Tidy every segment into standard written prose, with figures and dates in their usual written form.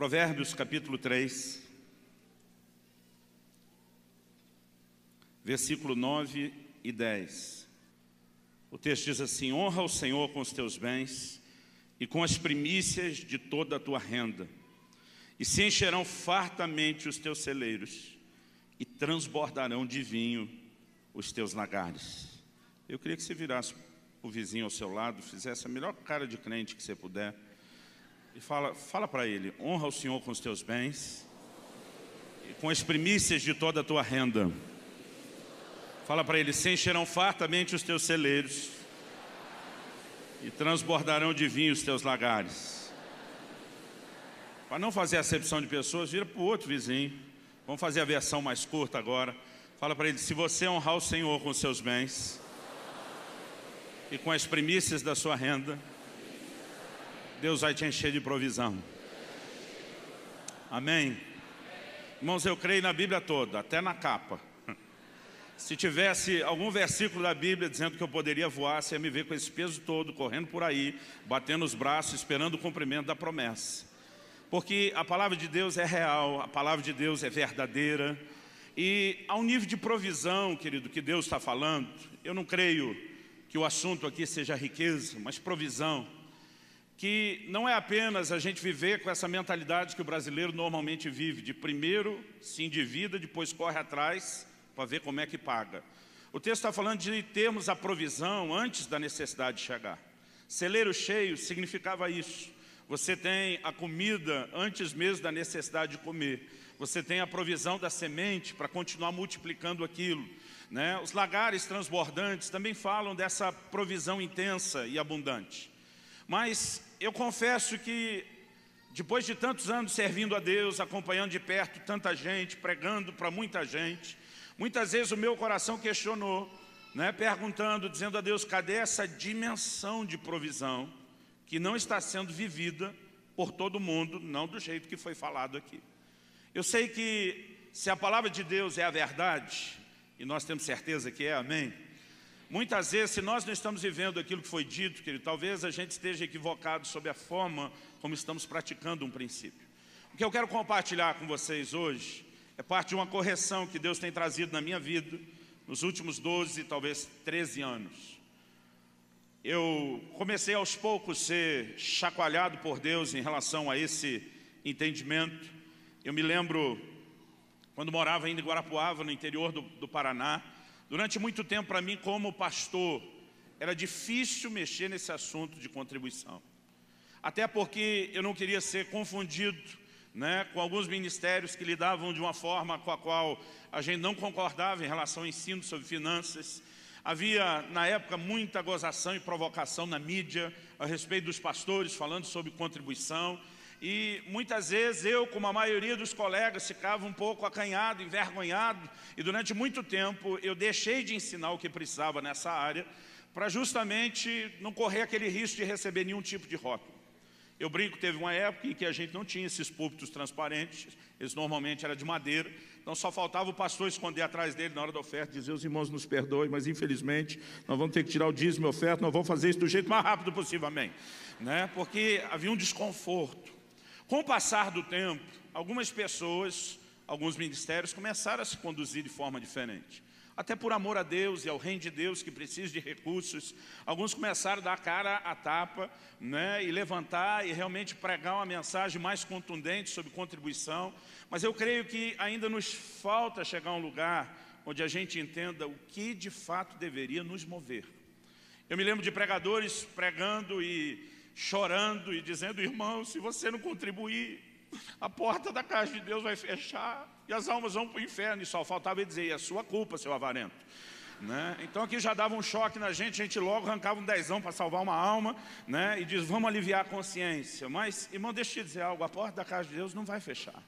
Provérbios capítulo 3, versículo 9 e 10. O texto diz assim: honra o Senhor com os teus bens e com as primícias de toda a tua renda, e se encherão fartamente os teus celeiros, e transbordarão de vinho os teus lagares. Eu queria que você virasse o vizinho ao seu lado, fizesse a melhor cara de crente que você puder, e fala para ele: honra o Senhor com os teus bens e com as primícias de toda a tua renda. Fala para ele: se encherão fartamente os teus celeiros e transbordarão de vinho os teus lagares. Para não fazer acepção de pessoas, vira para o outro vizinho. Vamos fazer a versão mais curta agora. Fala para ele: se você honrar o Senhor com os seus bens e com as primícias da sua renda, Deus vai te encher de provisão. Amém? Irmãos, eu creio na Bíblia toda, até na capa. Se tivesse algum versículo da Bíblia dizendo que eu poderia voar, você ia me ver com esse peso todo, correndo por aí, batendo os braços, esperando o cumprimento da promessa. Porque a palavra de Deus é real, a palavra de Deus é verdadeira. E ao nível de provisão, querido, que Deus está falando, eu não creio que o assunto aqui seja riqueza, mas provisão. Que não é apenas a gente viver com essa mentalidade que o brasileiro normalmente vive, de primeiro se endivida, depois corre atrás para ver como é que paga. O texto está falando de termos a provisão antes da necessidade de chegar. Celeiro cheio significava isso. Você tem a comida antes mesmo da necessidade de comer. Você tem a provisão da semente para continuar multiplicando aquilo, né? Os lagares transbordantes também falam dessa provisão intensa e abundante. Mas eu confesso que depois de tantos anos servindo a Deus, acompanhando de perto tanta gente, pregando para muita gente, muitas vezes o meu coração questionou, né, perguntando, dizendo a Deus: cadê essa dimensão de provisão que não está sendo vivida por todo mundo, não do jeito que foi falado aqui? Eu sei que se a palavra de Deus é a verdade, e nós temos certeza que é, amém? Muitas vezes, se nós não estamos vivendo aquilo que foi dito, querido, talvez a gente esteja equivocado sobre a forma como estamos praticando um princípio. O que eu quero compartilhar com vocês hoje é parte de uma correção que Deus tem trazido na minha vida nos últimos 12, talvez 13 anos. Eu comecei aos poucos a ser chacoalhado por Deus em relação a esse entendimento. Eu me lembro, quando morava ainda em Guarapuava, no interior do Paraná, durante muito tempo para mim como pastor, era difícil mexer nesse assunto de contribuição. Até porque eu não queria ser confundido, né, com alguns ministérios que lidavam de uma forma com a qual a gente não concordava em relação ao ensino sobre finanças. Havia, na época, muita gozação e provocação na mídia a respeito dos pastores falando sobre contribuição. E muitas vezes eu, como a maioria dos colegas, ficava um pouco acanhado, envergonhado. E durante muito tempo eu deixei de ensinar o que precisava nessa área, para justamente não correr aquele risco de receber nenhum tipo de rótulo. Eu brinco, teve uma época em que a gente não tinha esses púlpitos transparentes, eles normalmente eram de madeira, então só faltava o pastor esconder atrás dele na hora da oferta, dizer: os irmãos nos perdoem, mas infelizmente nós vamos ter que tirar o dízimo e a oferta, nós vamos fazer isso do jeito mais rápido possível, amém? Né? Porque havia um desconforto. Com o passar do tempo, algumas pessoas, alguns ministérios começaram a se conduzir de forma diferente. Até por amor a Deus e ao reino de Deus, que precisa de recursos, alguns começaram a dar a cara à tapa, né, e levantar e realmente pregar uma mensagem mais contundente sobre contribuição. Mas eu creio que ainda nos falta chegar a um lugar onde a gente entenda o que de fato deveria nos mover. Eu me lembro de pregadores pregando e chorando e dizendo: irmão, se você não contribuir, a porta da casa de Deus vai fechar e as almas vão para o inferno. E só faltava ele dizer: é a sua culpa, seu avarento, né? Então aqui já dava um choque na gente, a gente logo arrancava um dezão para salvar uma alma, né? E diz: vamos aliviar a consciência. Mas, irmão, deixa eu te dizer algo: a porta da casa de Deus não vai fechar.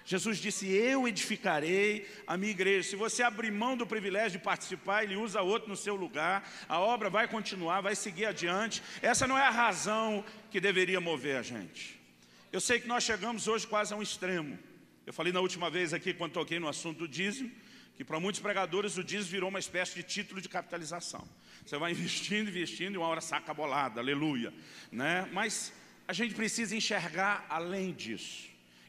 Jesus disse: eu edificarei a minha igreja. Se você abrir mão do privilégio de participar, Ele usa outro no seu lugar, a obra vai continuar, vai seguir adiante. Essa não é a razão que deveria mover a gente. Eu sei que nós chegamos hoje quase a um extremo. Eu falei na última vez aqui, quando toquei no assunto do dízimo, que para muitos pregadores o dízimo virou uma espécie de título de capitalização. Você vai investindo, investindo e uma hora saca a bolada, aleluia, né? Mas a gente precisa enxergar além disso.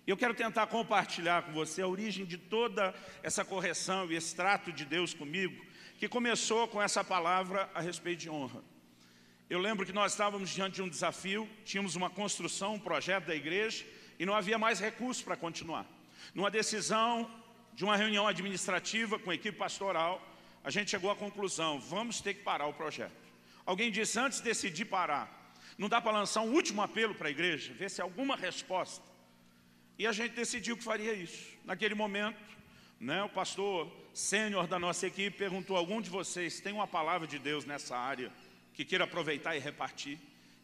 E eu quero tentar compartilhar com você a origem de toda essa correção e esse trato de Deus comigo, que começou com essa palavra a respeito de honra. Eu lembro que nós estávamos diante de um desafio, tínhamos uma construção, um projeto da igreja, e não havia mais recursos para continuar. Numa decisão de uma reunião administrativa com a equipe pastoral, a gente chegou à conclusão, vamos ter que parar o projeto. Alguém disse, antes de decidir parar, não dá para lançar um último apelo para a igreja, ver se há alguma resposta. E a gente decidiu que faria isso. Naquele momento, o pastor sênior da nossa equipe perguntou, algum de vocês tem uma palavra de Deus nessa área que queira aproveitar e repartir?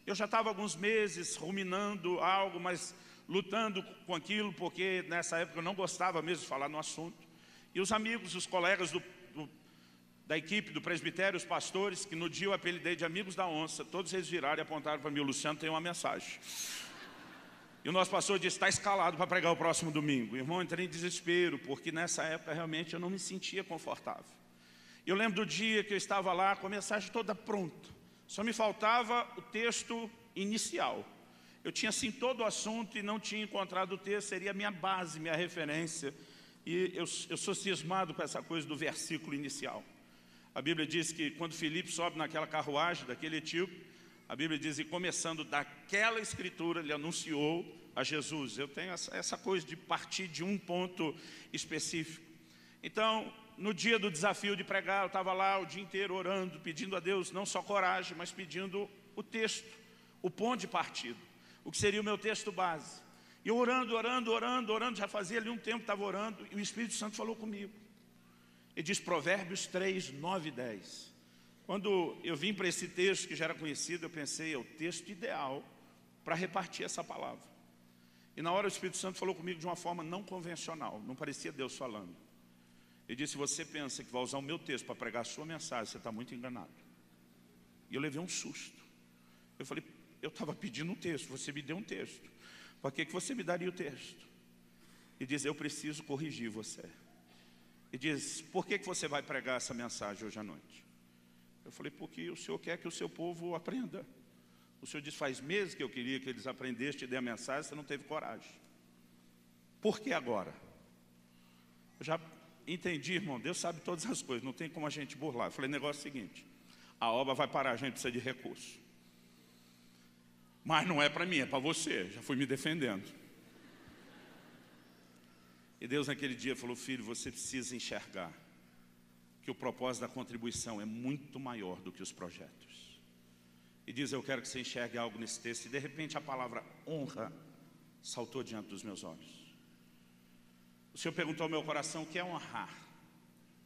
Eu já estava alguns meses ruminando algo, mas lutando com aquilo, porque nessa época eu não gostava mesmo de falar no assunto. E os amigos, os colegas da equipe, do presbitério, os pastores, que no dia eu apelidei de amigos da onça, todos eles viraram e apontaram para mim, o Luciano tem uma mensagem. E o nosso pastor disse, está escalado para pregar o próximo domingo. Irmão, eu entrei em desespero, porque nessa época realmente eu não me sentia confortável. Eu lembro do dia que eu estava lá com a mensagem toda pronta. Só me faltava o texto inicial. Eu tinha assim todo o assunto e não tinha encontrado o texto, seria a minha base, minha referência. E eu sou cismado com essa coisa do versículo inicial. A Bíblia diz que quando Filipe sobe naquela carruagem, daquele etíope, a Bíblia diz, e começando daquela escritura, ele anunciou a Jesus. Eu tenho essa coisa de partir de um ponto específico. Então, no dia do desafio de pregar, eu estava lá o dia inteiro orando, pedindo a Deus, não só coragem, mas pedindo o texto, o ponto de partida, o que seria o meu texto base. E eu orando, já fazia ali um tempo que estava orando, e o Espírito Santo falou comigo. Ele diz Provérbios 3, 9 e 10. Quando eu vim para esse texto que já era conhecido, eu pensei, é o texto ideal para repartir essa palavra. E na hora o Espírito Santo falou comigo de uma forma não convencional, não parecia Deus falando. Ele disse, você pensa que vai usar o meu texto para pregar a sua mensagem, você está muito enganado. E eu levei um susto. Eu falei, eu estava pedindo um texto, você me deu um texto. Para que você me daria o texto? Ele diz, eu preciso corrigir você. Ele diz, por que você vai pregar essa mensagem hoje à noite? Eu falei, porque o Senhor quer que o seu povo aprenda. O Senhor diz, faz meses que eu queria que eles aprendessem, te dei a mensagem, você não teve coragem. Por que agora? Eu já entendi, irmão, Deus sabe todas as coisas, não tem como a gente burlar. Eu falei, negócio é o seguinte, a obra vai parar, a gente precisa de recurso. Mas não é para mim, é para você, já fui me defendendo. E Deus naquele dia falou, filho, você precisa enxergar que o propósito da contribuição é muito maior do que os projetos. E diz, eu quero que você enxergue algo nesse texto. E de repente a palavra honra saltou diante dos meus olhos. O Senhor perguntou ao meu coração o que é honrar.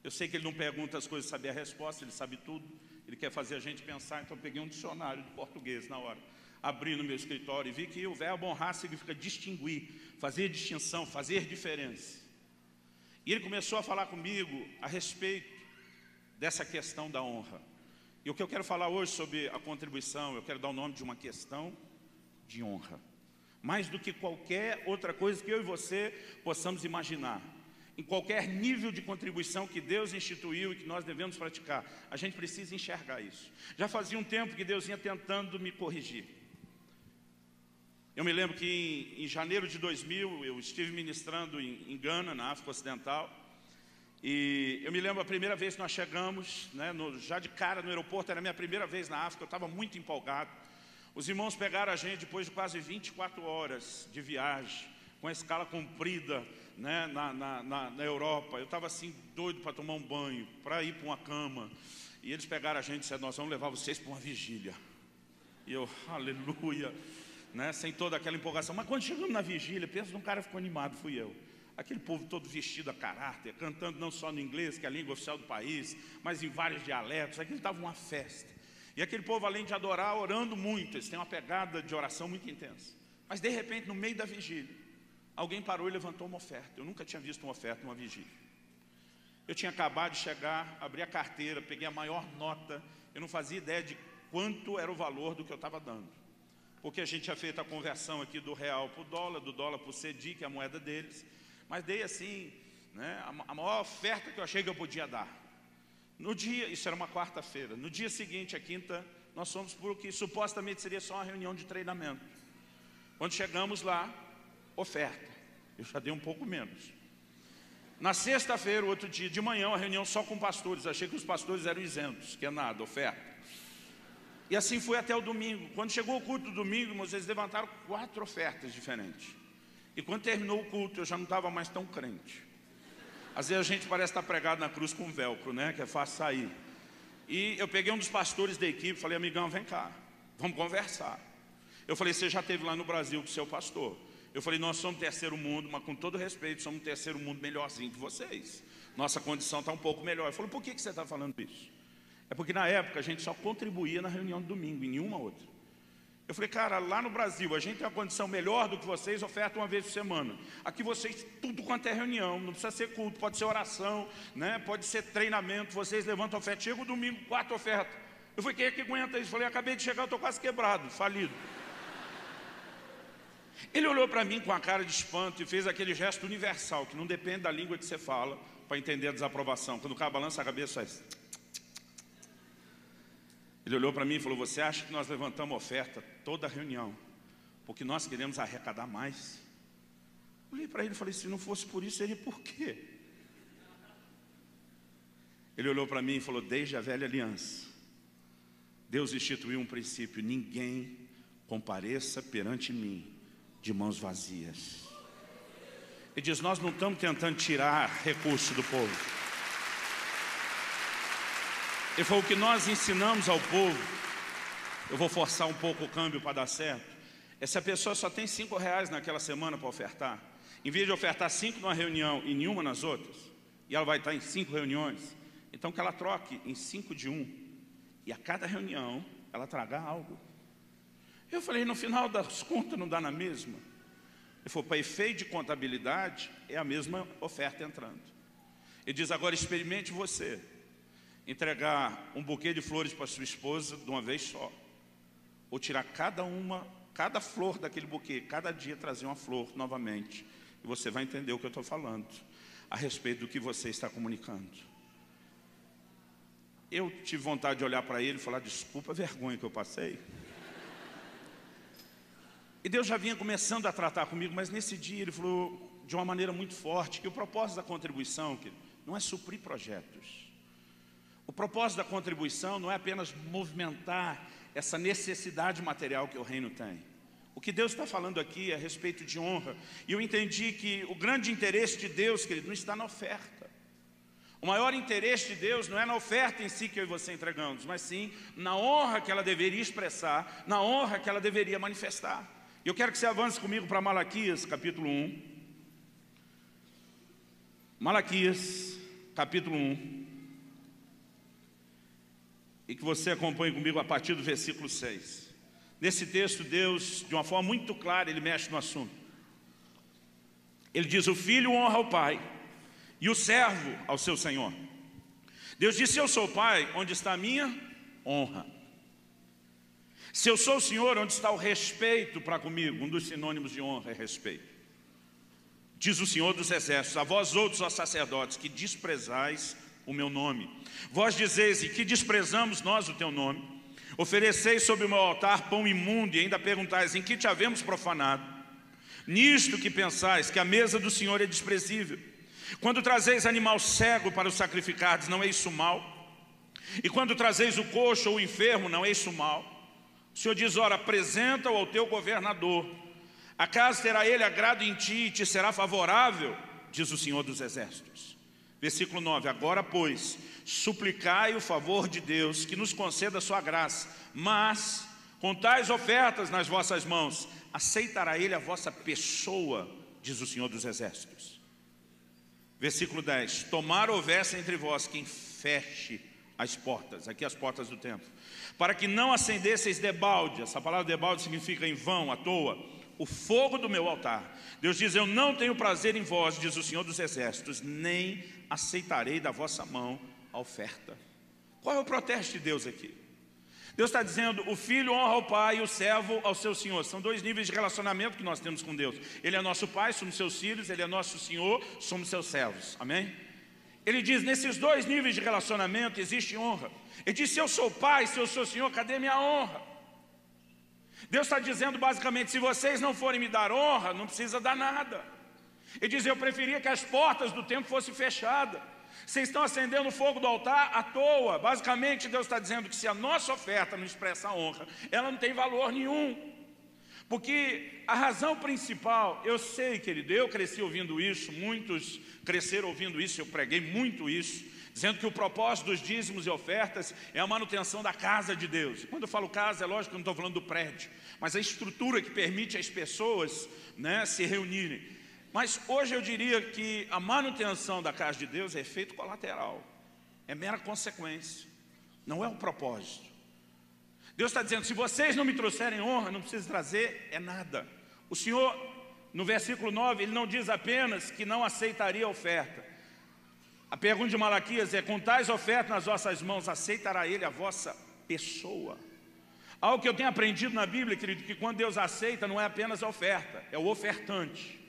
Eu sei que Ele não pergunta as coisas, saber a resposta, Ele sabe tudo. Ele quer fazer a gente pensar, então eu peguei um dicionário de português na hora. Abri no meu escritório e vi que o verbo honrar significa distinguir, fazer distinção, fazer diferença. E ele começou a falar comigo a respeito dessa questão da honra. E o que eu quero falar hoje sobre a contribuição, eu quero dar o nome de uma questão de honra. Mais do que qualquer outra coisa que eu e você possamos imaginar. Em qualquer nível de contribuição que Deus instituiu e que nós devemos praticar, a gente precisa enxergar isso. Já fazia um tempo que Deus vinha tentando me corrigir. Eu me lembro que em janeiro de 2000, eu estive ministrando em Gana, na África Ocidental. E eu me lembro a primeira vez que nós chegamos, já de cara no aeroporto, era a minha primeira vez na África, eu estava muito empolgado. Os irmãos pegaram a gente depois de quase 24 horas de viagem, com a escala comprida na Europa. Eu estava assim, doido para tomar um banho, para ir para uma cama. E eles pegaram a gente e disseram, nós vamos levar vocês para uma vigília. E eu, aleluia, sem toda aquela empolgação. Mas quando chegamos na vigília, pensa num cara que ficou animado, fui eu. Aquele povo todo vestido a caráter, cantando não só no inglês, que é a língua oficial do país, mas em vários dialetos. Aquilo estava uma festa. E aquele povo, além de adorar, orando muito. Eles têm uma pegada de oração muito intensa. Mas, de repente, no meio da vigília, alguém parou e levantou uma oferta. Eu nunca tinha visto uma oferta numa vigília. Eu tinha acabado de chegar, abri a carteira, peguei a maior nota. Eu não fazia ideia de quanto era o valor do que eu estava dando. Porque a gente tinha feito a conversão aqui do real para o dólar, do dólar para o CEDI, que é a moeda deles. Mas dei assim, a maior oferta que eu achei que eu podia dar. No dia, isso era uma quarta-feira, no dia seguinte, a quinta, nós fomos para o que supostamente seria só uma reunião de treinamento. Quando chegamos lá, oferta. eu já dei um pouco menos. Na sexta-feira, outro dia de manhã, uma reunião só com pastores. Achei que os pastores eram isentos, que é nada, oferta. E assim foi até o domingo. Quando chegou o culto do domingo, irmãos, eles levantaram 4 ofertas diferentes. E quando terminou o culto, eu já não estava mais tão crente. Às vezes a gente parece estar pregado na cruz com velcro, né? Que é fácil sair. E eu peguei um dos pastores da equipe e falei, amigão, vem cá, vamos conversar. Eu falei, você já esteve lá no Brasil com o seu pastor. Eu falei, nós somos terceiro mundo, mas com todo respeito, somos terceiro mundo melhorzinho que vocês. Nossa condição está um pouco melhor. Eu falei, por que você está falando isso? É porque na época a gente só contribuía na reunião de domingo, em nenhuma outra. Eu falei, cara, lá no Brasil a gente tem uma condição melhor do que vocês, oferta uma vez por semana. Aqui vocês, tudo quanto é reunião, não precisa ser culto, pode ser oração, né? Pode ser treinamento, vocês levantam oferta. Chega o domingo, 4 ofertas. Eu falei, quem é que aguenta isso? Eu falei, acabei de chegar, eu estou quase quebrado, falido. Ele olhou para mim com a cara de espanto e fez aquele gesto universal, que não depende da língua que você fala, para entender a desaprovação. Quando o cara balança a cabeça, faz... Ele olhou para mim e falou, você acha que nós levantamos oferta toda a reunião, porque nós queremos arrecadar mais? Eu olhei para ele e falei, se não fosse por isso, seria por quê? Ele olhou para mim e falou, desde a velha aliança, Deus instituiu um princípio, ninguém compareça perante mim de mãos vazias. Ele diz, nós não estamos tentando tirar recurso do povo. Ele falou, o que nós ensinamos ao povo, eu vou forçar um pouco o câmbio para dar certo, é se a pessoa só tem R$5 naquela semana para ofertar, em vez de ofertar 5 numa reunião e nenhuma nas outras, e ela vai estar em 5 reuniões, então que ela troque em 5 de um, e a cada reunião ela traga algo. Eu falei, no final das contas não dá na mesma? Ele falou, para efeito de contabilidade, é a mesma oferta entrando. Ele diz, agora experimente você entregar um buquê de flores para sua esposa de uma vez só, ou tirar cada flor daquele buquê, cada dia trazer uma flor novamente, e você vai entender o que eu estou falando, a respeito do que você está comunicando. Eu tive vontade de olhar para ele e falar, desculpa a vergonha que eu passei. E Deus já vinha começando a tratar comigo, mas nesse dia ele falou de uma maneira muito forte, que o propósito da contribuição não é suprir projetos. O propósito da contribuição não é apenas movimentar essa necessidade material que o reino tem. O que Deus está falando aqui é a respeito de honra. E eu entendi que o grande interesse de Deus, querido, não está na oferta. O maior interesse de Deus não é na oferta em si que eu e você entregamos, mas sim na honra que ela deveria expressar, na honra que ela deveria manifestar. E eu quero que você avance comigo para Malaquias, capítulo 1. Malaquias, capítulo 1. E que você acompanhe comigo a partir do versículo 6. Nesse texto, Deus, de uma forma muito clara, Ele mexe no assunto. Ele diz, o filho honra o pai, e o servo ao seu senhor. Deus disse, se eu sou o pai, onde está a minha honra? Se eu sou o senhor, onde está o respeito para comigo? Um dos sinônimos de honra é respeito. Diz o Senhor dos Exércitos, a vós outros, ó sacerdotes, que desprezais o meu nome. Vós dizeis, e que desprezamos nós o teu nome? Ofereceis sobre o meu altar pão imundo, e ainda perguntais, em que te havemos profanado? Nisto que pensais, que a mesa do Senhor é desprezível. Quando trazeis animal cego para o sacrificardes, não é isso mal? E quando trazeis o coxo ou o enfermo, não é isso mal? O Senhor diz, ora, apresenta-o ao teu governador. Acaso terá ele agrado em ti e te será favorável? Diz o Senhor dos Exércitos. Versículo 9, agora, pois, suplicai o favor de Deus, que nos conceda a sua graça, mas, com tais ofertas nas vossas mãos, aceitará Ele a vossa pessoa, diz o Senhor dos Exércitos. Versículo 10, tomar houvesse entre vós quem feche as portas, aqui as portas do templo, para que não acendesseis debalde, essa palavra debalde significa em vão, à toa, o fogo do meu altar. Deus diz, eu não tenho prazer em vós, diz o Senhor dos Exércitos, nem aceitarei da vossa mão a oferta. Qual é o protesto de Deus aqui? Deus está dizendo, o filho honra o pai e o servo ao seu senhor. São 2 níveis de relacionamento que nós temos com Deus. Ele é nosso pai, somos seus filhos, Ele é nosso senhor, somos seus servos. Amém? Ele diz, nesses 2 níveis de relacionamento existe honra. Ele diz, se eu sou pai, se eu sou senhor, cadê minha honra? Deus está dizendo basicamente, se vocês não forem me dar honra, não precisa dar nada. Ele diz, eu preferia que as portas do templo fossem fechadas. Vocês estão acendendo o fogo do altar à toa. Basicamente, Deus está dizendo que se a nossa oferta não expressa honra, ela não tem valor nenhum. Porque a razão principal, eu sei, querido, eu cresci ouvindo isso, muitos cresceram ouvindo isso, eu preguei muito isso, dizendo que o propósito dos dízimos e ofertas é a manutenção da casa de Deus. E quando eu falo casa, é lógico que eu não estou falando do prédio, mas a estrutura que permite as pessoas, né, se reunirem. Mas hoje eu diria que a manutenção da casa de Deus é efeito colateral, é mera consequência, não é o propósito. Deus está dizendo, se vocês não me trouxerem honra, não precisa trazer é nada. O Senhor, no versículo 9, Ele não diz apenas que não aceitaria a oferta. A pergunta de Malaquias é, com tais ofertas nas vossas mãos, aceitará Ele a vossa pessoa? Algo que eu tenho aprendido na Bíblia, querido, que quando Deus aceita, não é apenas a oferta, é o ofertante.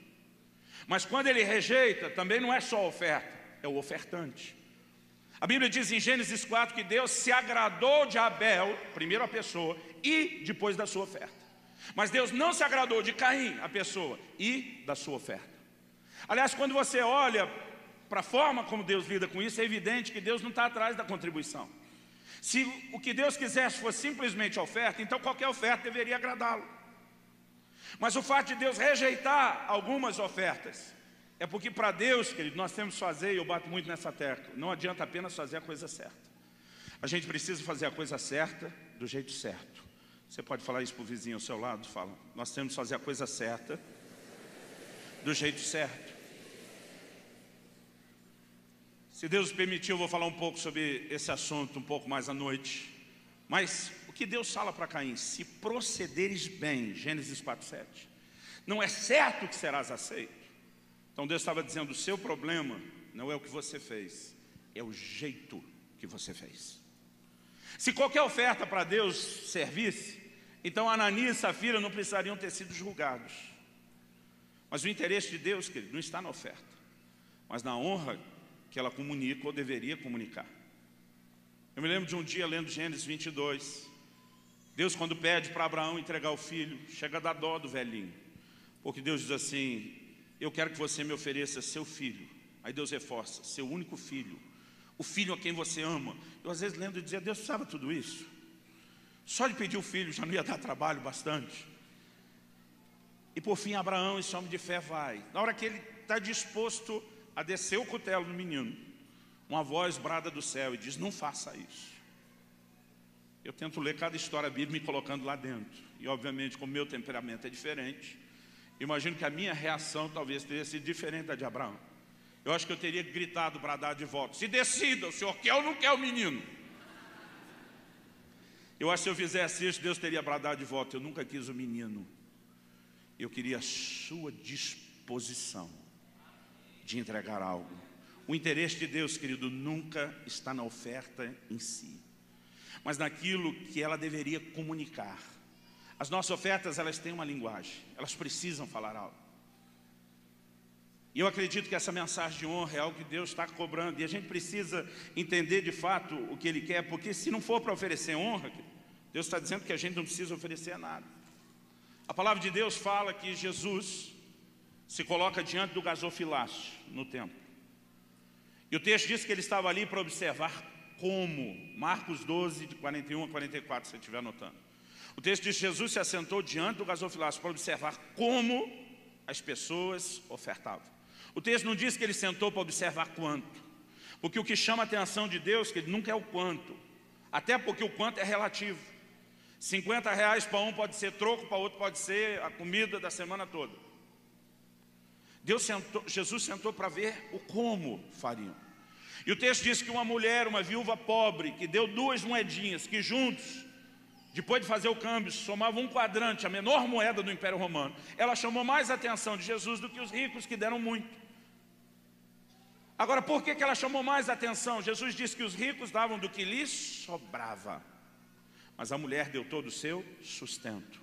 Mas quando Ele rejeita, também não é só a oferta, é o ofertante. A Bíblia diz em Gênesis 4 que Deus se agradou de Abel, primeiro a pessoa, e depois da sua oferta. Mas Deus não se agradou de Caim, a pessoa, e da sua oferta. Aliás, quando você olha para a forma como Deus lida com isso, é evidente que Deus não está atrás da contribuição. Se o que Deus quisesse fosse simplesmente a oferta, então qualquer oferta deveria agradá-lo. Mas o fato de Deus rejeitar algumas ofertas, é porque para Deus, querido, nós temos que fazer, e eu bato muito nessa tecla, não adianta apenas fazer a coisa certa. A gente precisa fazer a coisa certa do jeito certo. Você pode falar isso para o vizinho ao seu lado? Fala, nós temos que fazer a coisa certa do jeito certo. Se Deus permitir, eu vou falar um pouco sobre esse assunto um pouco mais à noite. Mas o que Deus fala para Caim? Se procederes bem, Gênesis 4:7, não é certo que serás aceito. Então Deus estava dizendo, o seu problema não é o que você fez, é o jeito que você fez. Se qualquer oferta para Deus servisse, então Ananias e Safira não precisariam ter sido julgados. Mas o interesse de Deus, querido, não está na oferta, mas na honra que ela comunica ou deveria comunicar. Eu me lembro de um dia lendo Gênesis 22, Deus quando pede para Abraão entregar o filho, chega a dar dó do velhinho, porque Deus diz assim, eu quero que você me ofereça seu filho. Aí Deus reforça, seu único filho, o filho a quem você ama. Eu às vezes lendo e dizia, Deus precisava tudo isso? Só de pedir o filho já não ia dar trabalho bastante? E por fim Abraão, esse homem de fé, vai. Na hora que ele está disposto a descer o cutelo do menino, uma voz brada do céu e diz, não faça isso. Eu tento ler cada história bíblica me colocando lá dentro. E obviamente, como meu temperamento é diferente, imagino que a minha reação talvez teria sido diferente da de Abraão. Eu acho que eu teria gritado, bradado de volta, se decida, o senhor quer ou não quer o menino? Eu acho que se eu fizesse isso, Deus teria bradado de volta, eu nunca quis o menino. Eu queria a sua disposição de entregar algo. O interesse de Deus, querido, nunca está na oferta em si, mas naquilo que ela deveria comunicar. As nossas ofertas, elas têm uma linguagem, elas precisam falar algo. E eu acredito que essa mensagem de honra é algo que Deus está cobrando, e a gente precisa entender de fato o que Ele quer, porque se não for para oferecer honra, Deus está dizendo que a gente não precisa oferecer nada. A palavra de Deus fala que Jesus se coloca diante do gasofilácio no templo. E o texto diz que ele estava ali para observar como. Marcos 12, de 41 a 44, se você estiver anotando. O texto diz que Jesus se assentou diante do gasofilácio para observar como as pessoas ofertavam. O texto não diz que ele sentou para observar quanto. Porque o que chama a atenção de Deus, que ele nunca é o quanto. Até porque o quanto é relativo. 50 reais para um pode ser troco, para outro pode ser a comida da semana toda. Jesus sentou para ver o como fariam. E o texto diz que uma mulher, uma viúva pobre, que deu 2 moedinhas, que juntos, depois de fazer o câmbio, somavam um quadrante, a menor moeda do Império Romano, ela chamou mais a atenção de Jesus do que os ricos, que deram muito. Agora, por que ela chamou mais a atenção? Jesus disse que os ricos davam do que lhes sobrava, mas a mulher deu todo o seu sustento.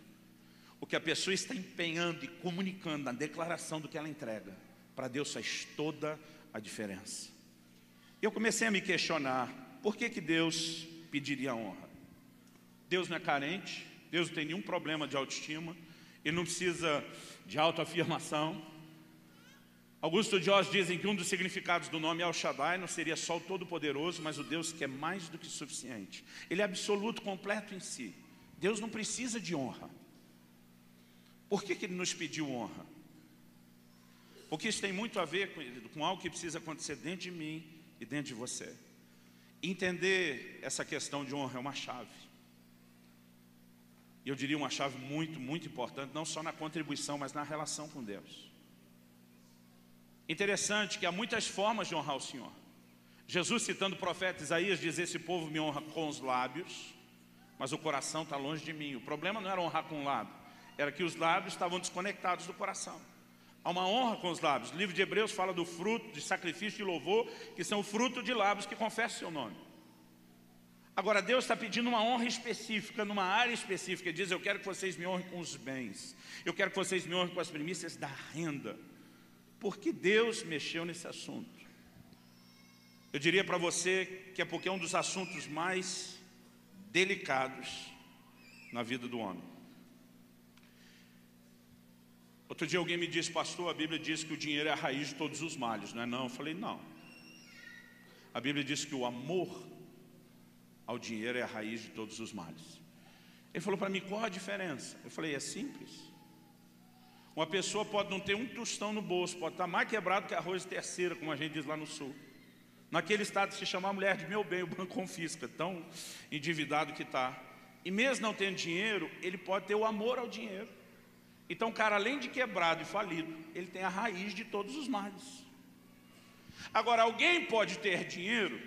O que a pessoa está empenhando e comunicando na declaração do que ela entrega, para Deus faz toda a diferença. Eu comecei a me questionar, por que Deus pediria honra? Deus não é carente, Deus não tem nenhum problema de autoestima, Ele não precisa de autoafirmação. Alguns estudiosos dizem que um dos significados do nome El Shaddai não seria só o Todo-Poderoso, mas o Deus que é mais do que suficiente. Ele é absoluto, completo em si. Deus não precisa de honra. Por que Ele nos pediu honra? Porque isso tem muito a ver com algo que precisa acontecer dentro de mim e dentro de você. Entender essa questão de honra é uma chave. E eu diria uma chave muito, muito importante, não só na contribuição, mas na relação com Deus. Interessante que há muitas formas de honrar o Senhor. Jesus, citando o profeta Isaías, diz: esse povo me honra com os lábios, mas o coração está longe de mim. O problema não era honrar com o lábio, era que os lábios estavam desconectados do coração. Há uma honra com os lábios. O livro de Hebreus fala do fruto, de sacrifício de louvor, que são o fruto de lábios que confessam seu nome. Agora, Deus está pedindo uma honra específica, numa área específica. Ele diz: eu quero que vocês me honrem com os bens, eu quero que vocês me honrem com as primícias da renda. Porque Deus mexeu nesse assunto? Eu diria para você que é porque é um dos assuntos mais delicados na vida do homem. Outro dia alguém me disse: pastor, a Bíblia diz que o dinheiro é a raiz de todos os males, não é não? Eu falei: não. A Bíblia diz que o amor ao dinheiro é a raiz de todos os males. Ele falou para mim: qual a diferença? Eu falei: é simples. Uma pessoa pode não ter um tostão no bolso, pode estar mais quebrado que arroz de terceira, como a gente diz lá no sul. Naquele estado, se chamar a mulher de meu bem, o banco confisca, tão endividado que está. E mesmo não tendo dinheiro, ele pode ter o amor ao dinheiro. Então, o cara, além de quebrado e falido, ele tem a raiz de todos os males. Agora, alguém pode ter dinheiro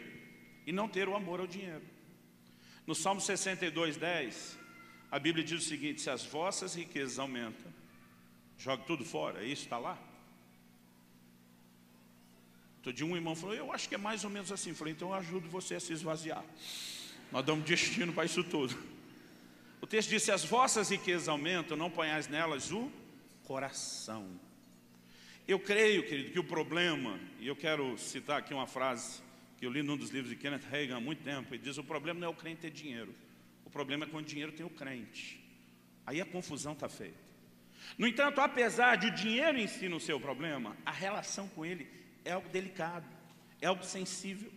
e não ter o amor ao dinheiro. No Salmo 62:10, a Bíblia diz o seguinte: se as vossas riquezas aumentam, jogue tudo fora. Isso está lá? Outro dia um irmão falou: eu acho que é mais ou menos assim. Eu falei: então eu ajudo você a se esvaziar. Nós damos destino para isso tudo. O texto diz: se as vossas riquezas aumentam, não ponhais nelas o coração. Eu creio, querido, que o problema, e eu quero citar aqui uma frase que eu li num dos livros de Kenneth Hagin há muito tempo. Ele diz: o problema não é o crente ter dinheiro, o problema é quando o dinheiro tem o crente. Aí a confusão está feita. No entanto, apesar de o dinheiro em si não ser o problema, a relação com ele é algo delicado, é algo sensível.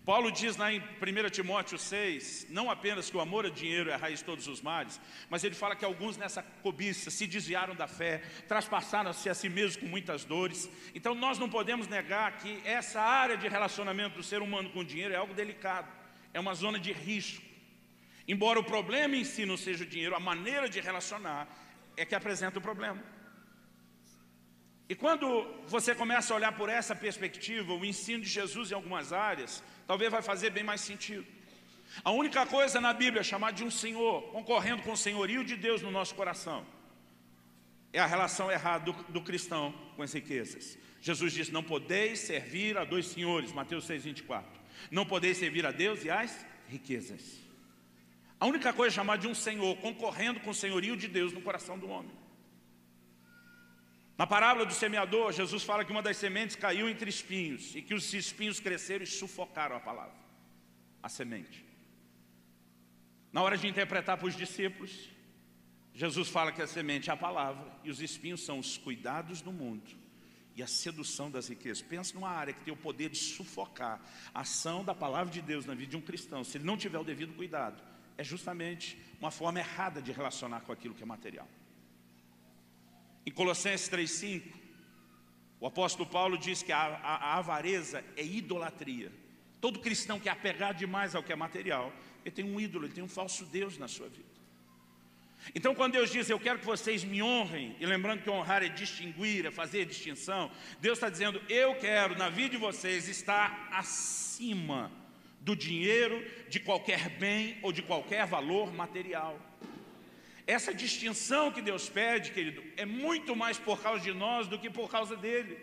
Paulo diz lá em 1 Timóteo 6, não apenas que o amor ao dinheiro é a raiz de todos os males, mas ele fala que alguns nessa cobiça se desviaram da fé, traspassaram-se a si mesmos com muitas dores. Então nós não podemos negar que essa área de relacionamento do ser humano com o dinheiro é algo delicado, é uma zona de risco. Embora o problema em si não seja o dinheiro, a maneira de relacionar é que apresenta o problema. E quando você começa a olhar por essa perspectiva, o ensino de Jesus em algumas áreas, talvez vai fazer bem mais sentido. A única coisa na Bíblia chamada de um Senhor, concorrendo com o senhorio de Deus no nosso coração, é a relação errada do cristão com as riquezas. Jesus disse: não podeis servir a dois senhores, Mateus 6:24. Não podeis servir a Deus e às riquezas. A única coisa chamada de um Senhor, concorrendo com o senhorio de Deus no coração do homem. Na parábola do semeador, Jesus fala que uma das sementes caiu entre espinhos e que os espinhos cresceram e sufocaram a palavra, a semente. Na hora de interpretar para os discípulos, Jesus fala que a semente é a palavra e os espinhos são os cuidados do mundo e a sedução das riquezas. Pensa numa área que tem o poder de sufocar a ação da palavra de Deus na vida de um cristão. Se ele não tiver o devido cuidado, é justamente uma forma errada de relacionar com aquilo que é material. Em Colossenses 3:5, o apóstolo Paulo diz que a avareza é idolatria. Todo cristão que é apegado demais ao que é material, ele tem um ídolo, ele tem um falso Deus na sua vida. Então quando Deus diz: eu quero que vocês me honrem, e lembrando que honrar é distinguir, é fazer distinção, Deus está dizendo: eu quero na vida de vocês estar acima do dinheiro, de qualquer bem ou de qualquer valor material. Essa distinção que Deus pede, querido, é muito mais por causa de nós do que por causa dele.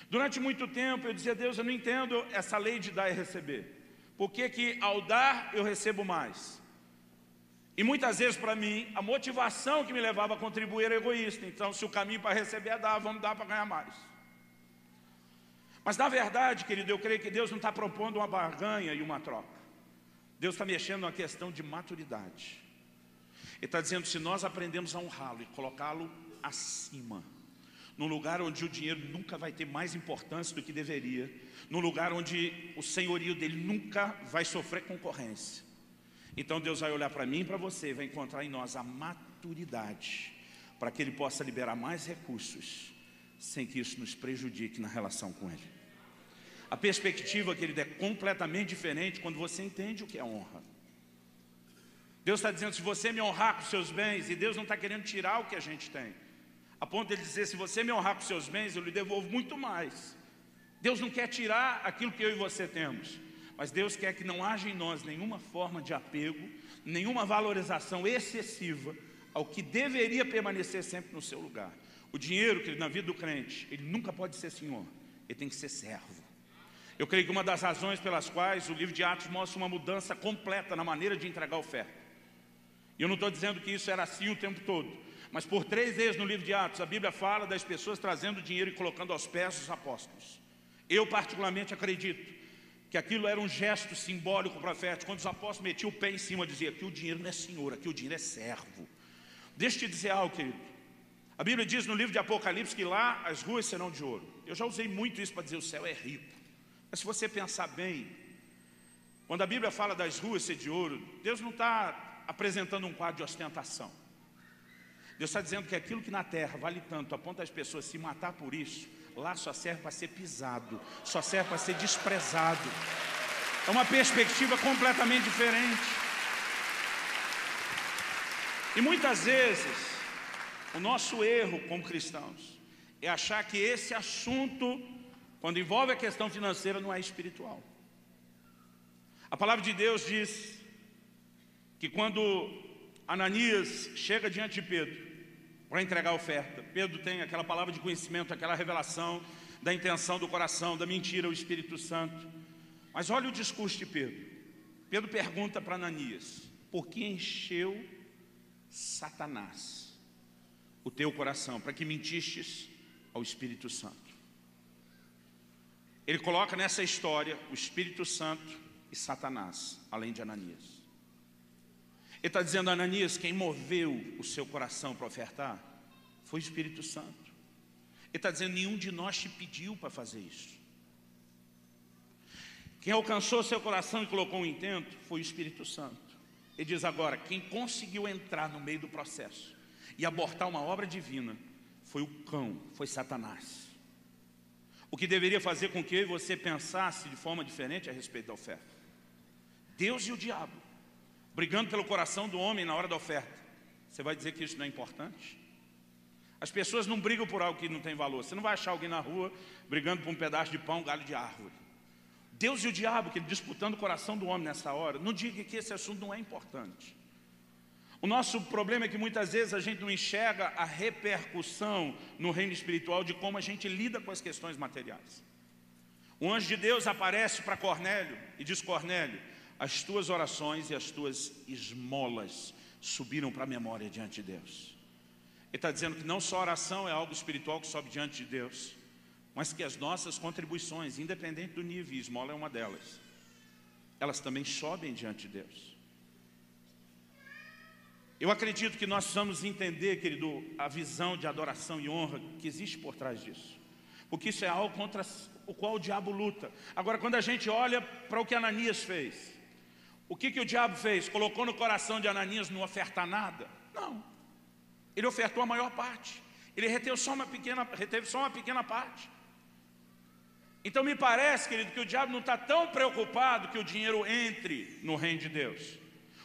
Durante muito tempo eu dizia: Deus, eu não entendo essa lei de dar e receber. Por que que ao dar eu recebo mais? E muitas vezes para mim, a motivação que me levava a contribuir era egoísta. Então se o caminho para receber é dar, vamos dar para ganhar mais. Mas na verdade, querido, eu creio que Deus não está propondo uma barganha e uma troca. Deus está mexendo numa questão de maturidade. Ele está dizendo: se nós aprendemos a honrá-lo e colocá-lo acima, num lugar onde o dinheiro nunca vai ter mais importância do que deveria, num lugar onde o senhorio dele nunca vai sofrer concorrência. Então Deus vai olhar para mim e para você e vai encontrar em nós a maturidade para que Ele possa liberar mais recursos sem que isso nos prejudique na relação com Ele. A perspectiva, querido, é completamente diferente quando você entende o que é honra. Deus está dizendo, se você me honrar com seus bens, e Deus não está querendo tirar o que a gente tem, a ponto de Ele dizer, se você me honrar com seus bens, eu lhe devolvo muito mais. Deus não quer tirar aquilo que eu e você temos, mas Deus quer que não haja em nós nenhuma forma de apego, nenhuma valorização excessiva ao que deveria permanecer sempre no seu lugar. O dinheiro, querido, na vida do crente, ele nunca pode ser senhor, ele tem que ser servo. Eu creio que uma das razões pelas quais o livro de Atos mostra uma mudança completa na maneira de entregar a oferta. E eu não estou dizendo que isso era assim o tempo todo, mas por 3 vezes no livro de Atos, a Bíblia fala das pessoas trazendo dinheiro e colocando aos pés dos apóstolos. Eu particularmente acredito que aquilo era um gesto simbólico profético. Quando os apóstolos metiam o pé em cima, dizia, aqui o dinheiro não é senhor, aqui o dinheiro é servo. Deixa eu te dizer algo, querido. A Bíblia diz no livro de Apocalipse que lá as ruas serão de ouro. Eu já usei muito isso para dizer, o céu é rico. Mas se você pensar bem, quando a Bíblia fala das ruas ser de ouro, Deus não está apresentando um quadro de ostentação. Deus está dizendo que aquilo que na terra vale tanto, a ponto das pessoas se matar por isso, lá só serve para ser pisado, só serve para ser desprezado. É uma perspectiva completamente diferente. E muitas vezes, o nosso erro como cristãos é achar que esse assunto, quando envolve a questão financeira, não é espiritual. A palavra de Deus diz que quando Ananias chega diante de Pedro para entregar a oferta, Pedro tem aquela palavra de conhecimento, aquela revelação da intenção do coração, da mentira, o Espírito Santo. Mas olha o discurso de Pedro. Pedro pergunta para Ananias, por que encheu Satanás o teu coração, para que mentistes ao Espírito Santo? Ele coloca nessa história o Espírito Santo e Satanás, além de Ananias. Ele está dizendo, Ananias, quem moveu o seu coração para ofertar foi o Espírito Santo. Ele está dizendo, nenhum de nós te pediu para fazer isso. Quem alcançou seu coração e colocou um intento foi o Espírito Santo. Ele diz agora, quem conseguiu entrar no meio do processo e abortar uma obra divina foi o cão, foi Satanás. O que deveria fazer com que eu e você pensasse de forma diferente a respeito da oferta. Deus e o diabo brigando pelo coração do homem na hora da oferta. Você vai dizer que isso não é importante? As pessoas não brigam por algo que não tem valor. Você não vai achar alguém na rua brigando por um pedaço de pão, um galho de árvore. Deus e o diabo, que disputando o coração do homem nessa hora. Não diga que esse assunto não é importante. O nosso problema é que muitas vezes a gente não enxerga a repercussão no reino espiritual de como a gente lida com as questões materiais. O anjo de Deus aparece para Cornélio e diz, Cornélio, as tuas orações e as tuas esmolas subiram para a memória diante de Deus. Ele está dizendo que não só oração é algo espiritual que sobe diante de Deus, mas que as nossas contribuições, independente do nível, esmola é uma delas, elas também sobem diante de Deus. Eu acredito que nós precisamos entender, querido, a visão de adoração e honra que existe por trás disso. Porque isso é algo contra o qual o diabo luta. Agora, quando a gente olha para o que Ananias fez, o que o diabo fez? Colocou no coração de Ananias não ofertar nada? Não. Ele ofertou a maior parte. Ele reteve só uma pequena parte. Então me parece, querido, que o diabo não está tão preocupado que o dinheiro entre no reino de Deus.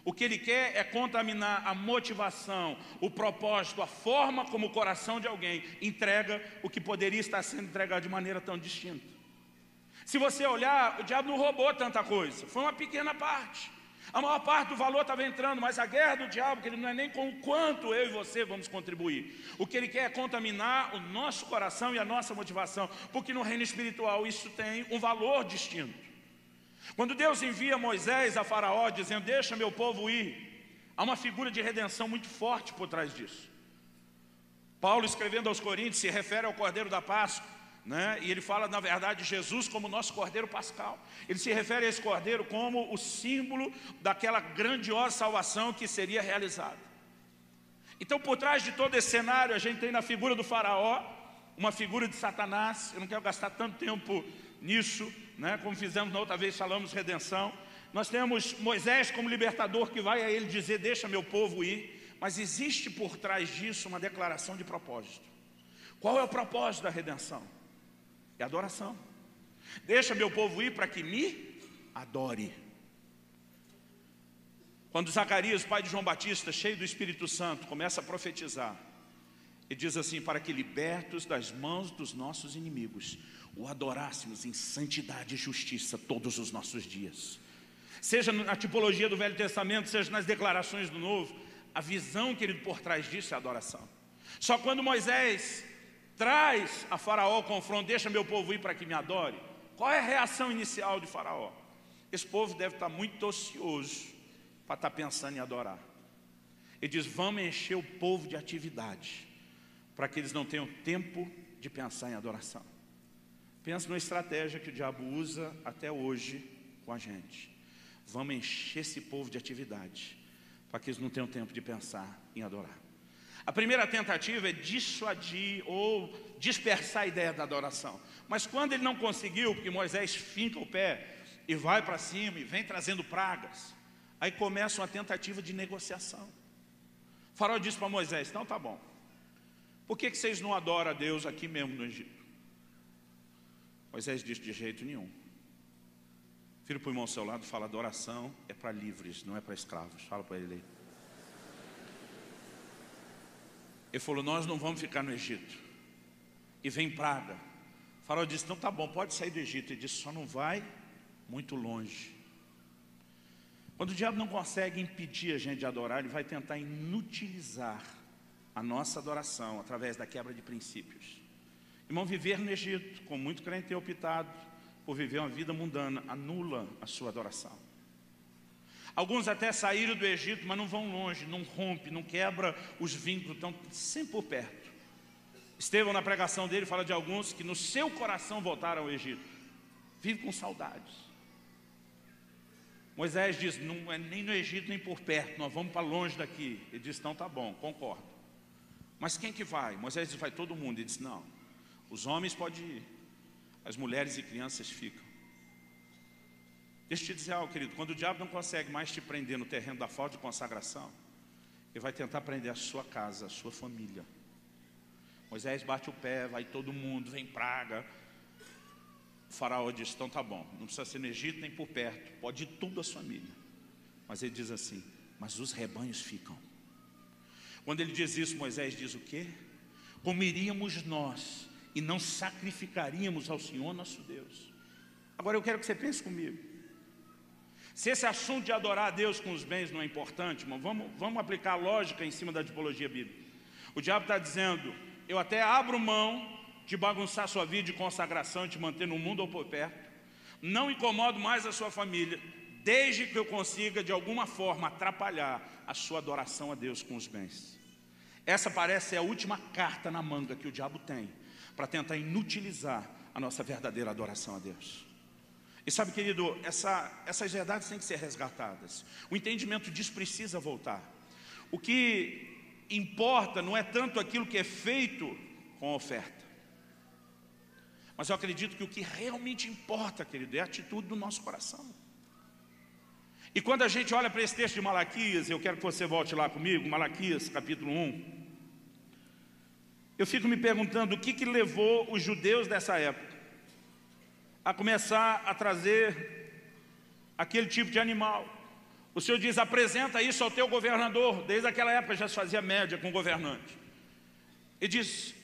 O que ele quer é contaminar a motivação, o propósito, a forma como o coração de alguém entrega o que poderia estar sendo entregado de maneira tão distinta. Se você olhar, o diabo não roubou tanta coisa, foi uma pequena parte. A maior parte do valor estava entrando, mas a guerra do diabo, que ele não é nem com o quanto eu e você vamos contribuir. O que ele quer é contaminar o nosso coração e a nossa motivação, porque no reino espiritual isso tem um valor distinto. Quando Deus envia Moisés a Faraó dizendo, deixa meu povo ir, há uma figura de redenção muito forte por trás disso. Paulo, escrevendo aos Coríntios, se refere ao Cordeiro da Páscoa, né? E ele fala, na verdade, de Jesus como nosso Cordeiro Pascal. Ele se refere a esse Cordeiro como o símbolo daquela grandiosa salvação que seria realizada. Então, por trás de todo esse cenário, a gente tem na figura do Faraó uma figura de Satanás. Eu não quero gastar tanto tempo nisso, né? Como fizemos na outra vez, falamos redenção. Nós temos Moisés como libertador, que vai a ele dizer, deixa meu povo ir. Mas existe por trás disso uma declaração de propósito. Qual é o propósito da redenção? É adoração. Deixa meu povo ir para que me adore. Quando Zacarias, pai de João Batista, cheio do Espírito Santo, começa a profetizar, e diz assim, para que libertos das mãos dos nossos inimigos, o adorássemos em santidade e justiça todos os nossos dias. Seja na tipologia do Velho Testamento, seja nas declarações do Novo, a visão, querido, por trás disso é a adoração. Só quando Moisés traz a Faraó o confronto, deixa meu povo ir para que me adore, qual é a reação inicial de Faraó? Esse povo deve estar muito ocioso para estar pensando em adorar. Ele diz, vamos encher o povo de atividade, para que eles não tenham tempo de pensar em adoração. Pensa numa estratégia que o diabo usa até hoje com a gente. Vamos encher esse povo de atividade, para que eles não tenham tempo de pensar em adorar. A primeira tentativa é dissuadir ou dispersar a ideia da adoração. Mas quando ele não conseguiu, porque Moisés finca o pé e vai para cima e vem trazendo pragas, aí começa uma tentativa de negociação. O faraó disse para Moisés, então tá bom, por que vocês não adoram a Deus aqui mesmo no Egito? Moisés disse, de jeito nenhum. Vira para o irmão ao seu lado e fala, adoração é para livres, não é para escravos. Fala para ele aí. Ele falou, nós não vamos ficar no Egito. E vem praga. O faraó disse, então tá bom, pode sair do Egito. Ele disse, só não vai muito longe. Quando o diabo não consegue impedir a gente de adorar, ele vai tentar inutilizar a nossa adoração através da quebra de princípios. Irmão, viver no Egito, como muito crente tem optado por viver uma vida mundana, anula a sua adoração. Alguns até saíram do Egito, mas não vão longe, não rompe, não quebra os vínculos, estão sempre por perto. Estevão, na pregação dele, fala de alguns que no seu coração voltaram ao Egito. Vive com saudades. Moisés diz, não é nem no Egito nem por perto, nós vamos para longe daqui. Ele diz, então tá bom, concordo. Mas quem que vai? Moisés diz, vai todo mundo. Ele diz, não, os homens podem ir, as mulheres e crianças ficam. Deixa eu te dizer algo, querido, quando o diabo não consegue mais te prender no terreno da falta de consagração, ele vai tentar prender a sua casa, a sua família. Moisés bate o pé, vai todo mundo, vem praga. O faraó diz, então tá bom, não precisa ser no Egito nem por perto, pode ir tudo a sua família. Mas ele diz assim, mas os rebanhos ficam. Quando ele diz isso, Moisés diz o quê? Como iríamos nós e não sacrificaríamos ao Senhor nosso Deus? Agora eu quero que você pense comigo. Se esse assunto de adorar a Deus com os bens não é importante, irmão, vamos aplicar a lógica em cima da tipologia bíblica. O diabo está dizendo, eu até abro mão de bagunçar sua vida de consagração e te manter no mundo ou por perto, não incomodo mais a sua família, desde que eu consiga de alguma forma atrapalhar a sua adoração a Deus com os bens. Essa parece ser a última carta na manga que o diabo tem para tentar inutilizar a nossa verdadeira adoração a Deus. E sabe, querido, essas verdades têm que ser resgatadas. O entendimento disso precisa voltar. O que importa não é tanto aquilo que é feito com a oferta, mas eu acredito que o que realmente importa, querido, é a atitude do nosso coração. E quando a gente olha para esse texto de Malaquias, eu quero que você volte lá comigo, Malaquias capítulo 1, eu fico me perguntando o que levou os judeus dessa época a começar a trazer aquele tipo de animal. O Senhor diz, apresenta isso ao teu governador. Desde aquela época já se fazia média com o governante. Ele diz,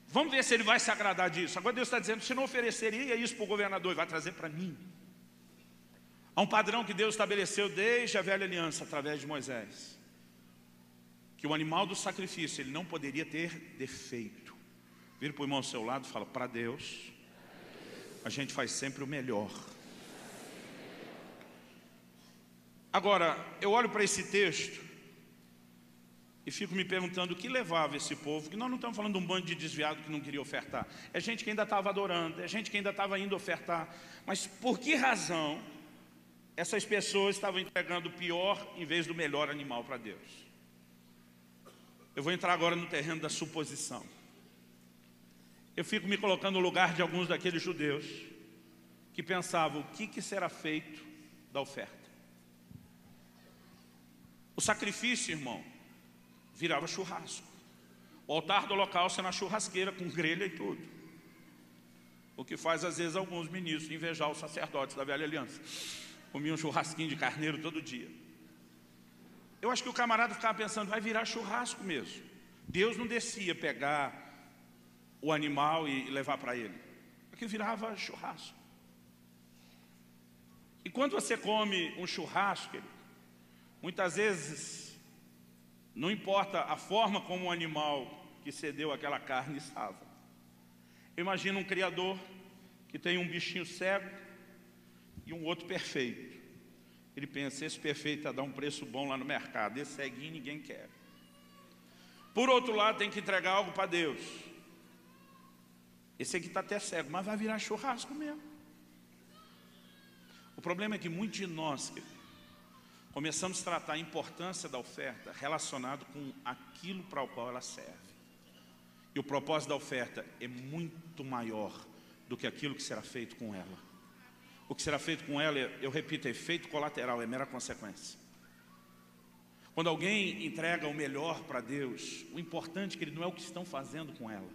vamos ver se ele vai se agradar disso. Agora Deus está dizendo, se não ofereceria isso para o governador, ele vai trazer para mim. Há um padrão que Deus estabeleceu desde a velha aliança, através de Moisés, que o animal do sacrifício, ele não poderia ter defeito. Vira para o irmão ao seu lado e fala, para Deus, a gente faz sempre o melhor. Agora, eu olho para esse texto e fico me perguntando o que levava esse povo, que nós não estamos falando de um bando de desviado que não queria ofertar, é gente que ainda estava adorando, é gente que ainda estava indo ofertar, mas por que razão essas pessoas estavam entregando o pior em vez do melhor animal para Deus? Eu vou entrar agora no terreno da suposição. Eu fico me colocando no lugar de alguns daqueles judeus que pensavam, o que será feito da oferta? O sacrifício, irmão, virava churrasco. O altar do holocausto é na churrasqueira, com grelha e tudo. O que faz, às vezes, alguns ministros invejar os sacerdotes da velha aliança. Comiam um churrasquinho de carneiro todo dia. Eu acho que o camarada ficava pensando, vai virar churrasco mesmo. Deus não descia pegar o animal e levar para ele. Aquilo virava churrasco. E quando você come um churrasco, muitas vezes, não importa a forma como o animal que cedeu aquela carne estava. Imagina um criador que tem um bichinho cego e um outro perfeito. Ele pensa, esse perfeito vai dar um preço bom lá no mercado, esse ceguinho ninguém quer. Por outro lado, tem que entregar algo para Deus. Esse aqui está até cego, mas vai virar churrasco mesmo. O problema é que muitos de nós começamos a tratar a importância da oferta relacionado com aquilo para o qual ela serve. E o propósito da oferta é muito maior do que aquilo que será feito com ela. O que será feito com ela, eu repito, é efeito colateral, é mera consequência. Quando alguém entrega o melhor para Deus, o importante, querido, não é o que estão fazendo com ela,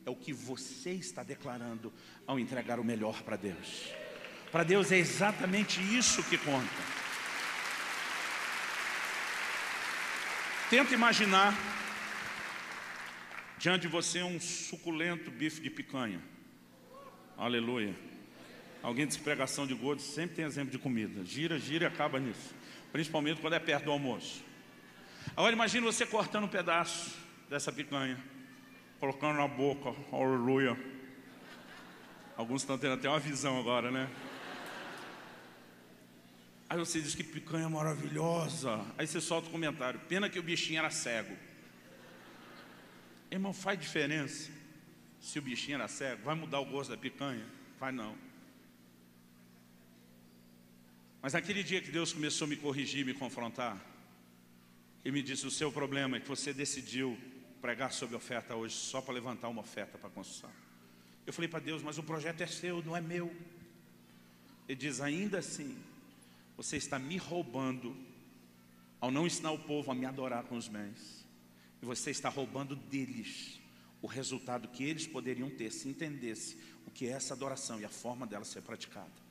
é o que você está declarando ao entregar o melhor para Deus. Para Deus é exatamente isso que conta. Tenta imaginar diante de você um suculento bife de picanha. Aleluia. Alguém diz pregação de gordo, sempre tem exemplo de comida. Gira, gira e acaba nisso. Principalmente quando é perto do almoço. Agora imagine você cortando um pedaço dessa picanha, colocando na boca. Aleluia. Alguns estão tendo até uma visão agora, né? Aí você diz que picanha maravilhosa. Aí você solta o comentário, pena que o bichinho era cego. Irmão, faz diferença se o bichinho era cego? Vai mudar o gosto da picanha? Vai não. Mas naquele dia que Deus começou a me corrigir, me confrontar, Ele me disse, o seu problema é que você decidiu pregar sobre oferta hoje só para levantar uma oferta para a construção. Eu falei para Deus, mas o projeto é seu, não é meu. Ele diz, ainda assim, você está me roubando ao não ensinar o povo a me adorar com os bens. E você está roubando deles o resultado que eles poderiam ter se entendesse o que é essa adoração e a forma dela ser praticada.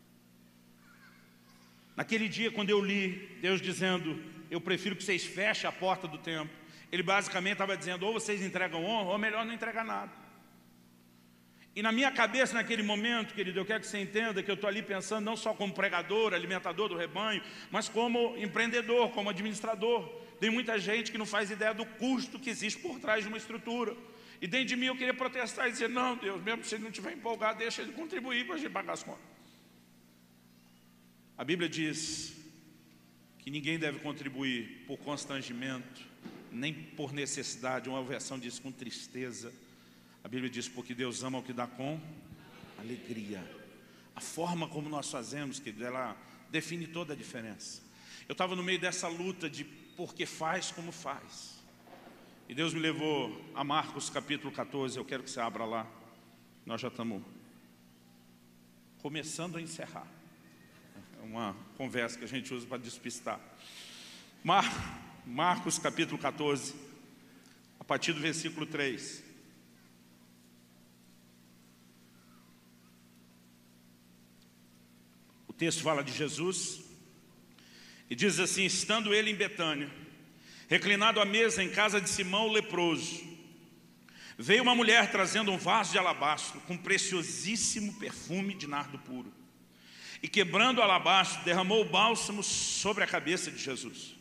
Naquele dia, quando eu li Deus dizendo, eu prefiro que vocês fechem a porta do templo, Ele basicamente estava dizendo, ou vocês entregam honra, ou melhor não entregar nada. E na minha cabeça, naquele momento, querido, eu quero que você entenda que eu estou ali pensando não só como pregador, alimentador do rebanho, mas como empreendedor, como administrador. Tem muita gente que não faz ideia do custo que existe por trás de uma estrutura. E dentro de mim eu queria protestar e dizer, não, Deus, mesmo se ele não estiver empolgado, deixa ele contribuir para a gente pagar as contas. A Bíblia diz que ninguém deve contribuir por constrangimento, nem por necessidade, uma versão diz com tristeza. A Bíblia diz, porque Deus ama o que dá com alegria. A forma como nós fazemos, querido, ela define toda a diferença. Eu estava no meio dessa luta de porque faz como faz. E Deus me levou a Marcos capítulo 14, eu quero que você abra lá. Nós já estamos começando a encerrar. É uma conversa que a gente usa para despistar. Marcos capítulo 14, a partir do versículo 3. O texto fala de Jesus e diz assim, estando ele em Betânia, reclinado à mesa em casa de Simão o leproso, veio uma mulher trazendo um vaso de alabastro com preciosíssimo perfume de nardo puro. E quebrando o alabastro, derramou o bálsamo sobre a cabeça de Jesus.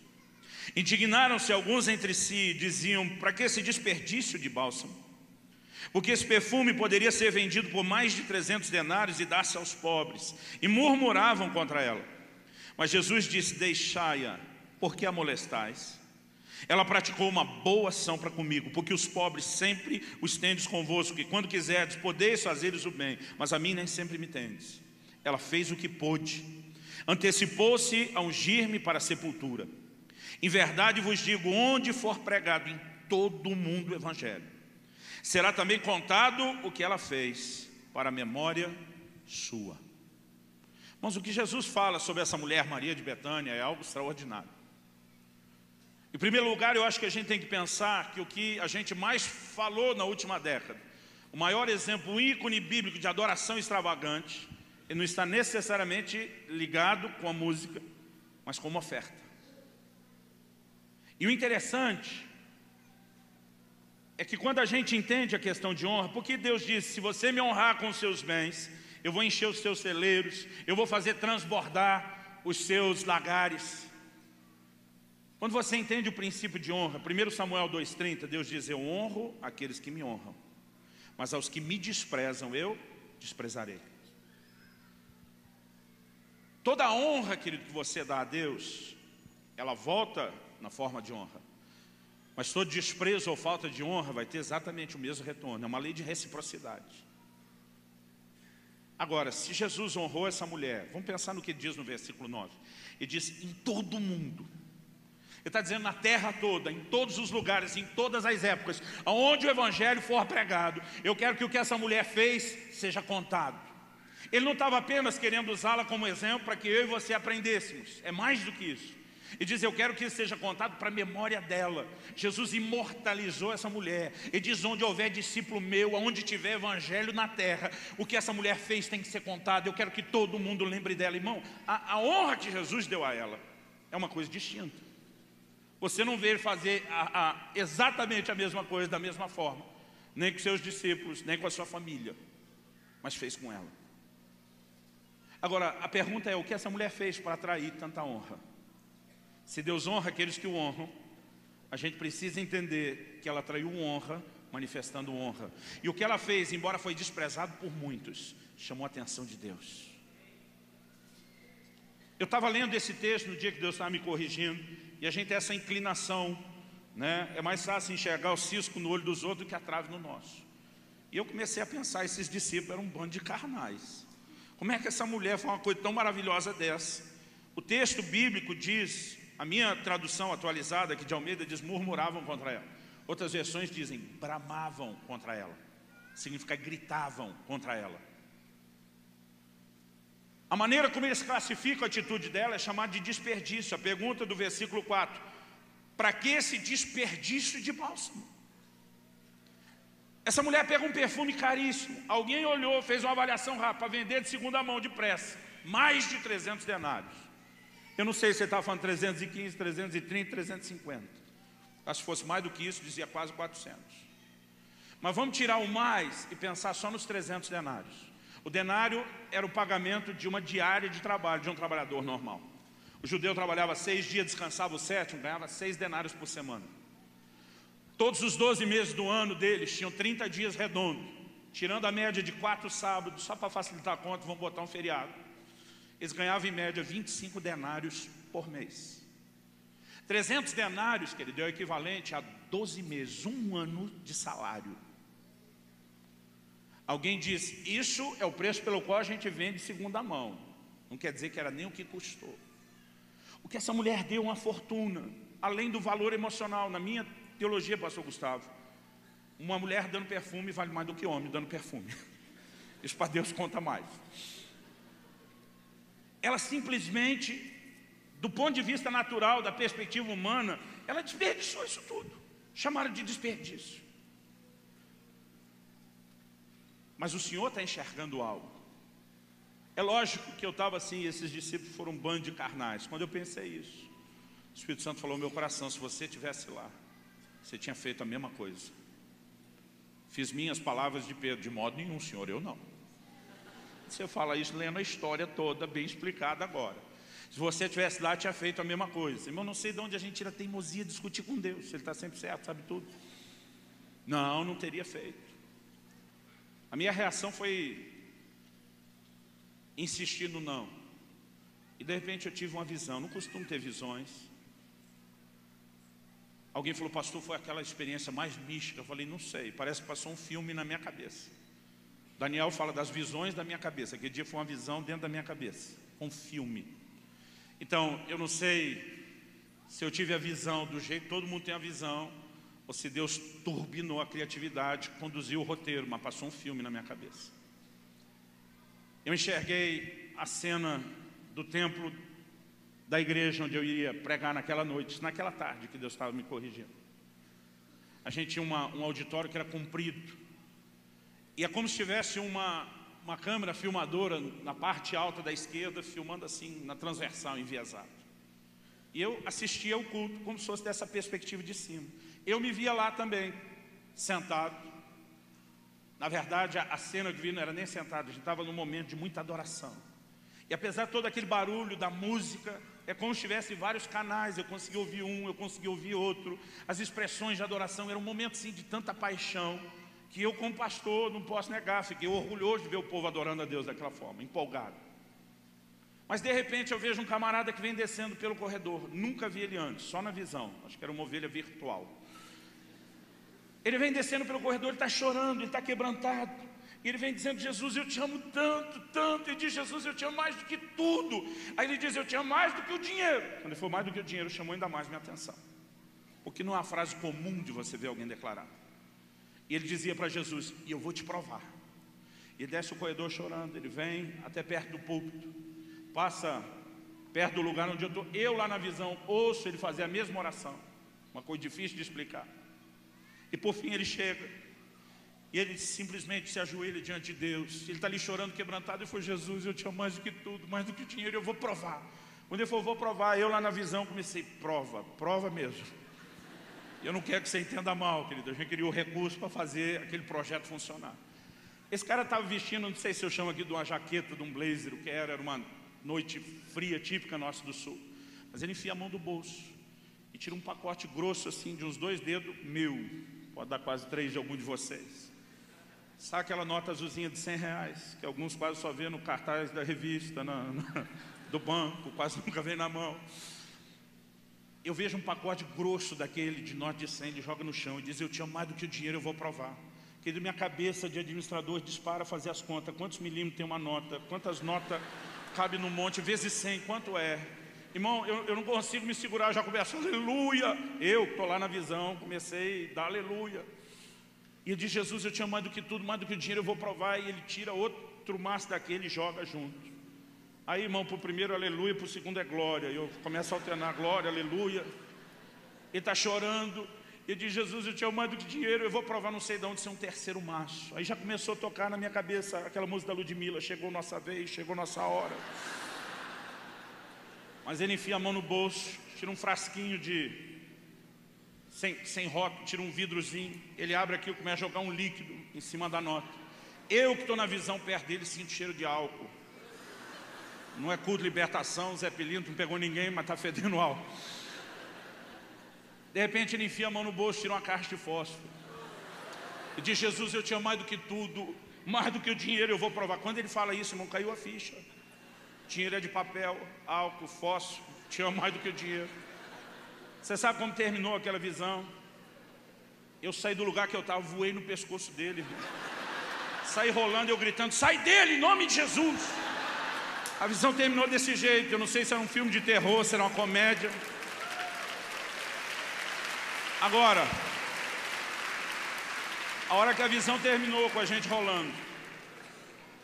Indignaram-se alguns entre si e diziam, para que esse desperdício de bálsamo? Porque esse perfume poderia ser vendido por mais de 300 denários e dar-se aos pobres. E murmuravam contra ela. Mas Jesus disse, deixai-a, por que a molestais? Ela praticou uma boa ação para comigo, porque os pobres sempre os tendes convosco, que quando quiserdes podeis fazer-lhes o bem, mas a mim nem sempre me tendes. Ela fez o que pôde, antecipou-se a ungir-me para a sepultura. Em verdade vos digo, onde for pregado em todo o mundo o evangelho, Será também contado o que ela fez para a memória sua. Mas o que Jesus fala sobre essa mulher Maria de Betânia é algo extraordinário. Em primeiro lugar, eu acho que a gente tem que pensar que o que a gente mais falou na última década, o maior exemplo, o ícone bíblico de adoração extravagante, ele não está necessariamente ligado com a música, mas com uma oferta. E o interessante é que quando a gente entende a questão de honra, porque Deus disse, se você me honrar com os seus bens, eu vou encher os seus celeiros, eu vou fazer transbordar os seus lagares. Quando você entende o princípio de honra, 1 Samuel 2,30, Deus diz, eu honro aqueles que me honram, mas aos que me desprezam, eu desprezarei. Toda a honra, querido, que você dá a Deus, ela volta na forma de honra. Mas todo desprezo ou falta de honra vai ter exatamente o mesmo retorno. É uma lei de reciprocidade. Agora, se Jesus honrou essa mulher, vamos pensar no que diz no versículo 9. Ele diz, em todo mundo. Ele está dizendo na terra toda, em todos os lugares, em todas as épocas, aonde o evangelho for pregado, eu quero que o que essa mulher fez seja contado. Ele não estava apenas querendo usá-la como exemplo para que eu e você aprendêssemos. É mais do que isso. Ele diz, eu quero que isso seja contado para a memória dela. Jesus imortalizou essa mulher. Ele diz, onde houver discípulo meu, onde tiver evangelho na terra, o que essa mulher fez tem que ser contado. Eu quero que todo mundo lembre dela. Irmão, a honra que Jesus deu a ela é uma coisa distinta. Você não vê ele fazer exatamente a mesma coisa da mesma forma, nem com seus discípulos, nem com a sua família, mas fez com ela. Agora, a pergunta é, o que essa mulher fez para atrair tanta honra? Se Deus honra aqueles que o honram, a gente precisa entender que ela atraiu honra, manifestando honra. E o que ela fez, embora foi desprezado por muitos, chamou a atenção de Deus. Eu estava lendo esse texto no dia que Deus estava me corrigindo, e a gente tem essa inclinação, né? É mais fácil enxergar o cisco no olho dos outros do que a trave no nosso. E eu comecei a pensar, esses discípulos eram um bando de carnais. Como é que essa mulher foi uma coisa tão maravilhosa dessa? O texto bíblico diz, a minha tradução atualizada aqui de Almeida diz, murmuravam contra ela. Outras versões dizem, bramavam contra ela. Significa gritavam contra ela. A maneira como eles classificam a atitude dela é chamada de desperdício. A pergunta do versículo 4, para que esse desperdício de bálsamo? Essa mulher pega um perfume caríssimo. Alguém olhou, fez uma avaliação rápida para vender de segunda mão, depressa. Mais de 300 denários. Eu não sei se ele estava falando 315, 330, 350. Acho que fosse mais do que isso, dizia quase 400. Mas vamos tirar o mais e pensar só nos 300 denários. O denário era o pagamento de uma diária de trabalho de um trabalhador normal. O judeu trabalhava 6 dias, descansava o 7º, ganhava 6 denários por semana. Todos os 12 meses do ano deles tinham 30 dias redondos, tirando a média de 4 sábados, só para facilitar a conta, vamos botar um feriado. Eles ganhavam em média 25 denários por mês. 300 denários, que ele deu equivalente a 12 meses, um ano de salário. Alguém diz, isso é o preço pelo qual a gente vende segunda mão. Não quer dizer que era nem o que custou. O que essa mulher deu uma fortuna, além do valor emocional. Na minha teologia, pastor Gustavo, uma mulher dando perfume vale mais do que homem dando perfume. Isso para Deus conta mais. Ela simplesmente, do ponto de vista natural, da perspectiva humana, ela desperdiçou isso tudo. Chamaram de desperdício. Mas o Senhor está enxergando algo. É lógico que eu estava assim, esses discípulos foram um bando de carnais. Quando eu pensei isso, o Espírito Santo falou no meu coração, se você estivesse lá, você tinha feito a mesma coisa. Fiz minhas palavras de Pedro, de modo nenhum, Senhor, eu não. Você fala isso lendo a história toda, bem explicada agora. Se você estivesse lá, tinha feito a mesma coisa. Irmão, não sei de onde a gente tira teimosia de discutir com Deus. Se Ele está sempre certo, sabe tudo. Não, não teria feito. A minha reação foi insistir no não. E de repente eu tive uma visão. Não costumo ter visões. Alguém falou, pastor, foi aquela experiência mais mística. Eu falei, não sei, parece que passou um filme na minha cabeça. Daniel fala das visões da minha cabeça. Aquele dia foi uma visão dentro da minha cabeça, um filme. Então, eu não sei se eu tive a visão do jeito que todo mundo tem a visão, ou se Deus turbinou a criatividade, conduziu o roteiro, mas passou um filme na minha cabeça. Eu enxerguei a cena do templo da igreja onde eu iria pregar naquela noite, naquela tarde que Deus estava me corrigindo. A gente tinha um auditório que era comprido, e é como se tivesse uma câmera filmadora na parte alta da esquerda, filmando assim, na transversal, enviesado. E eu assistia ao culto como se fosse dessa perspectiva de cima. Eu me via lá também, sentado. Na verdade, a cena que vi não era nem sentado, a gente estava num momento de muita adoração. E apesar de todo aquele barulho da música, é como se tivesse vários canais, eu consegui ouvir um, eu consegui ouvir outro. As expressões de adoração, era um momento assim, de tanta paixão, que eu como pastor não posso negar, fiquei orgulhoso de ver o povo adorando a Deus daquela forma, empolgado. Mas de repente eu vejo um camarada que vem descendo pelo corredor, nunca vi ele antes, só na visão, acho que era uma ovelha virtual. Ele vem descendo pelo corredor, ele está chorando, ele está quebrantado. E ele vem dizendo: Jesus, eu te amo tanto, tanto. Ele diz: Jesus, eu te amo mais do que tudo. Aí ele diz: eu te amo mais do que o dinheiro. Quando ele for mais do que o dinheiro, chamou ainda mais minha atenção. Porque não é uma frase comum de você ver alguém declarar. E ele dizia para Jesus: e eu vou te provar. E ele desce o corredor chorando, ele vem até perto do púlpito, passa perto do lugar onde eu estou. Eu lá na visão ouço ele fazer a mesma oração. Uma coisa difícil de explicar. E por fim ele chega, e ele simplesmente se ajoelha diante de Deus. Ele está ali chorando, quebrantado, e foi: Jesus, eu te amo mais do que tudo, mais do que dinheiro, eu vou provar. Quando ele falou: vou provar, eu lá na visão comecei: prova mesmo. Eu não quero que você entenda mal, querido, a gente queria o recurso para fazer aquele projeto funcionar. Esse cara estava vestindo, não sei se eu chamo aqui de uma jaqueta, de um blazer, o que era uma noite fria, típica nossa do sul. Mas ele enfia a mão do bolso e tira um pacote grosso assim, de uns 2 dedos, meu, pode dar quase 3 de algum de vocês. Sabe aquela nota azulzinha de R$100, que alguns quase só vê no cartaz da revista, do banco, quase nunca vem na mão. Eu vejo um pacote grosso daquele de nota de 100, ele joga no chão e diz: eu te amo mais do que o dinheiro, eu vou provar. Que minha cabeça de administrador dispara a fazer as contas. Quantos milímetros tem uma nota? Quantas notas cabe num monte? Vezes 100, quanto é? Irmão, eu não consigo me segurar, já começo: aleluia. Eu estou lá na visão, comecei a dar aleluia. E ele diz: Jesus, eu te amo mais do que tudo, mais do que o dinheiro, eu vou provar. E ele tira outro maço daquele e joga junto. Aí, irmão, para o primeiro aleluia, para o segundo é glória. Eu começo a alternar glória, aleluia. Ele está chorando. Ele diz: Jesus, eu te amo mais do que dinheiro, eu vou provar, não sei de onde, ser um terceiro maço. Aí já começou a tocar na minha cabeça aquela música da Ludmilla: chegou nossa vez, chegou nossa hora. Mas ele enfia a mão no bolso, tira um frasquinho sem rótulo, tira um vidrozinho, ele abre aqui e começa a jogar um líquido em cima da nota. Eu que estou na visão perto dele sinto cheiro de álcool. Não é culto de libertação, Zé Pelinto não pegou ninguém, mas está fedendo álcool. De repente ele enfia a mão no bolso, tira uma caixa de fósforo e diz: Jesus, eu te amo mais do que tudo, mais do que o dinheiro, eu vou provar. Quando ele fala isso, irmão, caiu a ficha. Dinheiro é de papel, álcool, fósforo, te amo mais do que o dinheiro. Você sabe como terminou aquela visão? Eu saí do lugar que eu estava, voei no pescoço dele, irmão. Saí rolando, eu gritando: sai dele, em nome de Jesus. A visão terminou desse jeito. Eu não sei se era um filme de terror, se era uma comédia. Agora, a hora que a visão terminou com a gente rolando,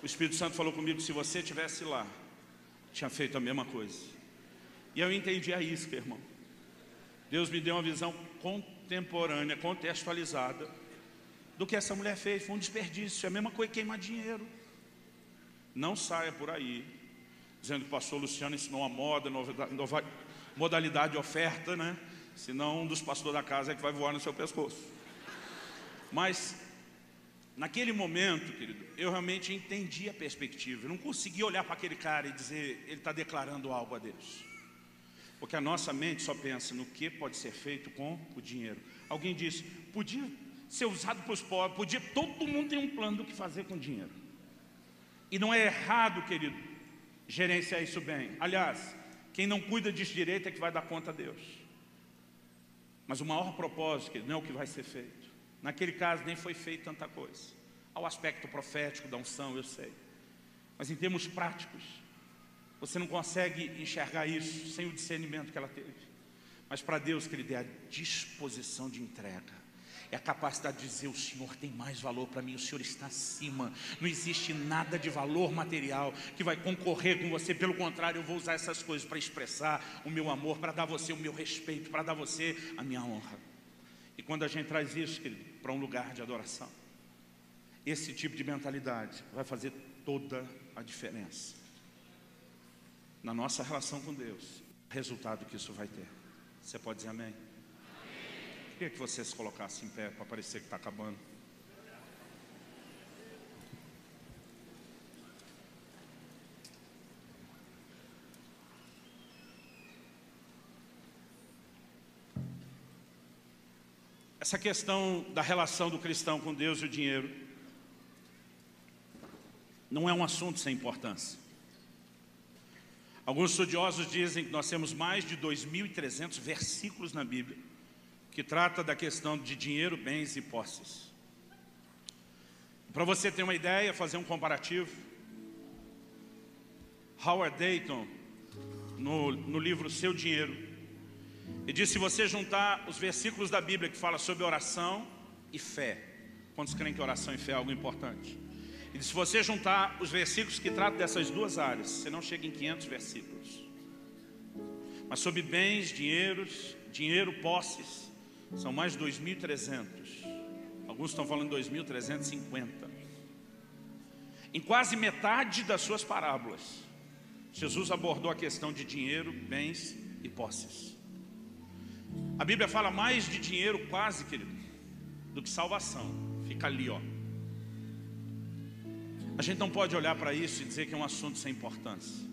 o Espírito Santo falou comigo: se você estivesse lá, tinha feito a mesma coisa. E eu entendi a isca, irmão. Deus me deu uma visão contemporânea, contextualizada do que essa mulher fez. Foi um desperdício, é a mesma coisa que queimar dinheiro. Não saia por aí dizendo que o pastor Luciano ensinou uma nova modalidade de oferta, né? Senão um dos pastores da casa é que vai voar no seu pescoço. Mas naquele momento, querido, eu realmente entendi a perspectiva. Eu não consegui olhar para aquele cara e dizer: ele está declarando algo a Deus. Porque a nossa mente só pensa no que pode ser feito com o dinheiro. Alguém disse: podia ser usado para os pobres, todo mundo tem um plano do que fazer com dinheiro. E não é errado, querido, gerenciar isso bem. Aliás, quem não cuida disso direito é que vai dar conta a Deus. Mas o maior propósito, querido, não é o que vai ser feito. Naquele caso nem foi feito tanta coisa. Há o aspecto profético da unção, eu sei. Mas em termos práticos, você não consegue enxergar isso sem o discernimento que ela teve. Mas para Deus, que Ele dê a disposição de entrega. É a capacidade de dizer: o Senhor tem mais valor para mim, o Senhor está acima. Não existe nada de valor material que vai concorrer com você. Pelo contrário, eu vou usar essas coisas para expressar o meu amor, para dar a você o meu respeito, para dar a você a minha honra. E quando a gente traz isso, querido, para um lugar de adoração, esse tipo de mentalidade vai fazer toda a diferença na nossa relação com Deus, o resultado que isso vai ter. Você pode dizer amém? Queria que você se colocasse em pé para parecer que está acabando. Essa questão da relação do cristão com Deus e o dinheiro não é um assunto sem importância. Alguns estudiosos dizem que nós temos mais de 2.300 versículos na Bíblia que trata da questão de dinheiro, bens e posses. Para você ter uma ideia, fazer um comparativo, Howard Dayton, no livro Seu Dinheiro, ele diz: se você juntar os versículos da Bíblia que fala sobre oração e fé, quantos creem que oração e fé é algo importante? Ele diz: se você juntar os versículos que tratam dessas duas áreas, você não chega em 500 versículos. Mas sobre bens, dinheiro, posses, são mais de 2.300. Alguns estão falando 2.350. Em quase metade das suas parábolas, Jesus abordou a questão de dinheiro, bens e posses. A Bíblia fala mais de dinheiro quase, querido, do que salvação. Fica ali, ó. A gente não pode olhar para isso e dizer que é um assunto sem importância.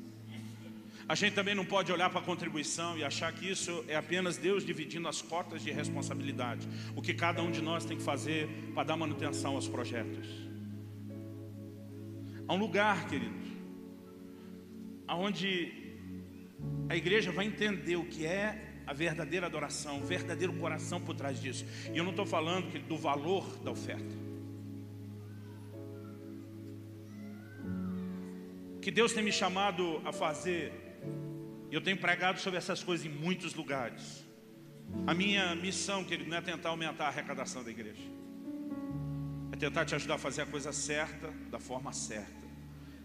A gente também não pode olhar para a contribuição e achar que isso é apenas Deus dividindo as cotas de responsabilidade, o que cada um de nós tem que fazer para dar manutenção aos projetos. Há um lugar, querido, onde a igreja vai entender o que é a verdadeira adoração, o verdadeiro coração por trás disso. E eu não estou falando, querido, do valor da oferta. O que Deus tem me chamado a fazer, eu tenho pregado sobre essas coisas em muitos lugares. A minha missão, querido, não é tentar aumentar a arrecadação da igreja. É tentar te ajudar a fazer a coisa certa, da forma certa.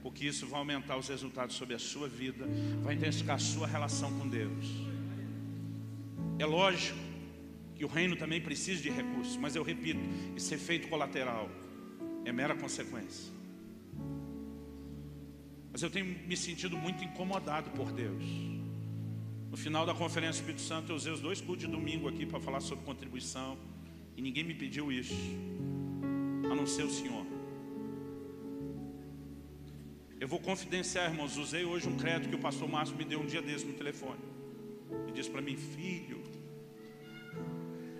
Porque isso vai aumentar os resultados sobre a sua vida, vai intensificar a sua relação com Deus. É lógico que o reino também precisa de recursos, mas eu repito, esse efeito colateral é mera consequência. Mas eu tenho me sentido muito incomodado por Deus. No final da conferência Espírito Santo, eu usei os 2 cultos de domingo aqui para falar sobre contribuição, e ninguém me pediu isso, a não ser o Senhor. Eu vou confidenciar, irmãos, usei hoje um crédito que o pastor Márcio me deu um dia desse no telefone. Ele disse para mim: filho,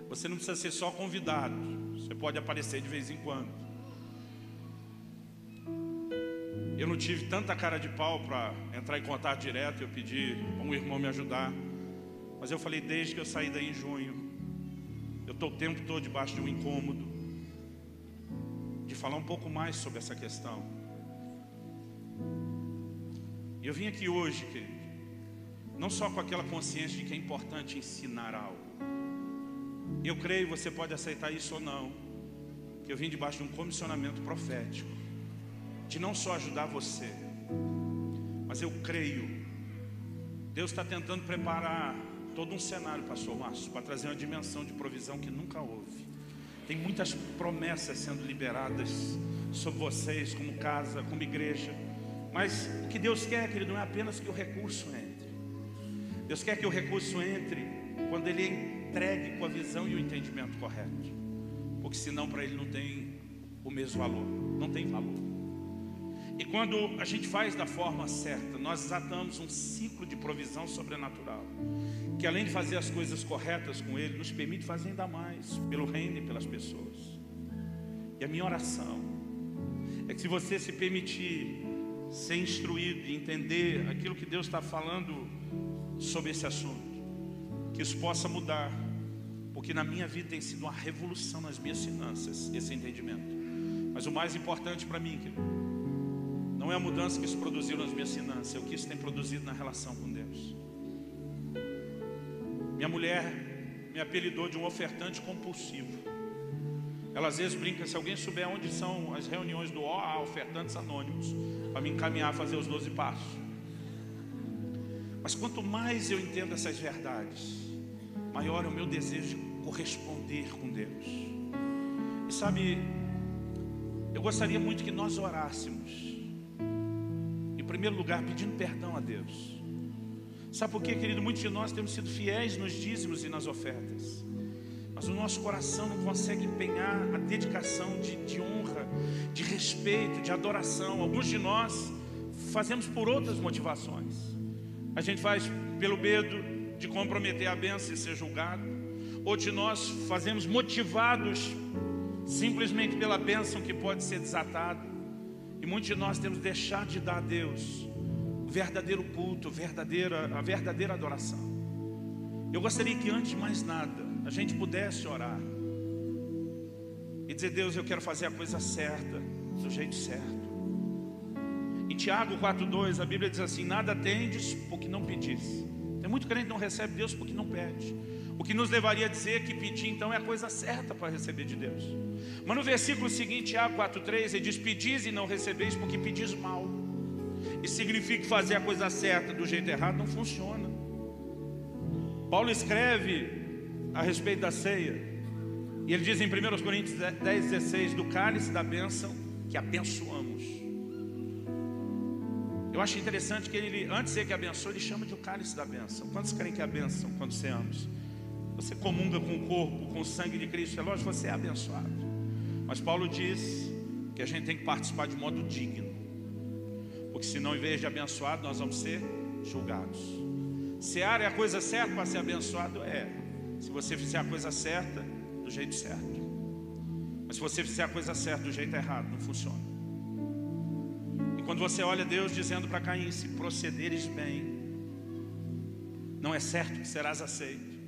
você não precisa ser só convidado, você pode aparecer de vez em quando. Eu não tive tanta cara de pau para entrar em contato direto. Eu pedi para um irmão me ajudar, mas eu falei: desde que eu saí daí em junho, eu estou o tempo todo debaixo de um incômodo de falar um pouco mais sobre essa questão. E eu vim aqui hoje, querido, não só com aquela consciência de que é importante ensinar algo. Eu creio, você pode aceitar isso ou não, que eu vim debaixo de um comissionamento profético, de não só ajudar você, mas eu creio, Deus está tentando preparar todo um cenário, pastor Márcio, para trazer uma dimensão de provisão que nunca houve. Tem muitas promessas sendo liberadas sobre vocês, como casa, como igreja. Mas o que Deus quer, querido, não é apenas que o recurso entre. Deus quer que o recurso entre quando ele é entregue com a visão e o entendimento correto. Porque senão para ele não tem o mesmo valor, não tem valor. E quando a gente faz da forma certa, nós desatamos um ciclo de provisão sobrenatural, que além de fazer as coisas corretas com ele, nos permite fazer ainda mais pelo reino e pelas pessoas. E a minha oração é que, se você se permitir ser instruído e entender aquilo que Deus está falando sobre esse assunto, que isso possa mudar, porque na minha vida tem sido uma revolução nas minhas finanças, esse entendimento. Mas o mais importante para mim, querido, não é a mudança que isso produziu nas minhas finanças, é o que isso tem produzido na relação com Deus. Minha mulher me apelidou de um ofertante compulsivo. Ela às vezes brinca, se alguém souber onde são as reuniões do OA, Ofertantes Anônimos, para me encaminhar a fazer os 12 passos. Mas quanto mais eu entendo essas verdades, maior é o meu desejo de corresponder com Deus. E sabe, eu gostaria muito que nós orássemos, em primeiro lugar, pedindo perdão a Deus. Sabe por quê, querido? Muitos de nós temos sido fiéis nos dízimos e nas ofertas, mas o nosso coração não consegue empenhar a dedicação de honra, de respeito, de adoração. Alguns de nós fazemos por outras motivações. A gente faz pelo medo de comprometer a bênção e ser julgado. Outros de nós fazemos motivados simplesmente pela bênção que pode ser desatada. E muitos de nós temos deixado de dar a Deus o verdadeiro culto, a verdadeira adoração. Eu gostaria que antes de mais nada a gente pudesse orar e dizer: Deus, eu quero fazer a coisa certa, do jeito certo. Em Tiago 4,2 a Bíblia diz assim: nada tendes porque não pedis. Tem muito crente que não recebe Deus porque não pede. O que nos levaria a dizer que pedir então é a coisa certa para receber de Deus. Mas no versículo seguinte, Tiago 4,3, ele diz: pedis e não recebeis porque pedis mal. Isso significa que fazer a coisa certa do jeito errado não funciona. Paulo escreve a respeito da ceia, e ele diz em 1 Coríntios 10,16: do cálice da bênção que abençoamos. Eu acho interessante que ele, antes de dizer que abençoa, ele chama de o cálice da bênção. Quantos creem que é a bênção quando ceamos? Você comunga com o corpo, com o sangue de Cristo, é lógico, você é abençoado. Mas Paulo diz que a gente tem que participar de modo digno, porque senão, em vez de abençoado, nós vamos ser julgados. Cear é a coisa certa para ser abençoado? É, se você fizer a coisa certa do jeito certo. Mas se você fizer a coisa certa do jeito errado, não funciona. E quando você olha Deus dizendo para Caim: se procederes bem, não é certo que serás aceito,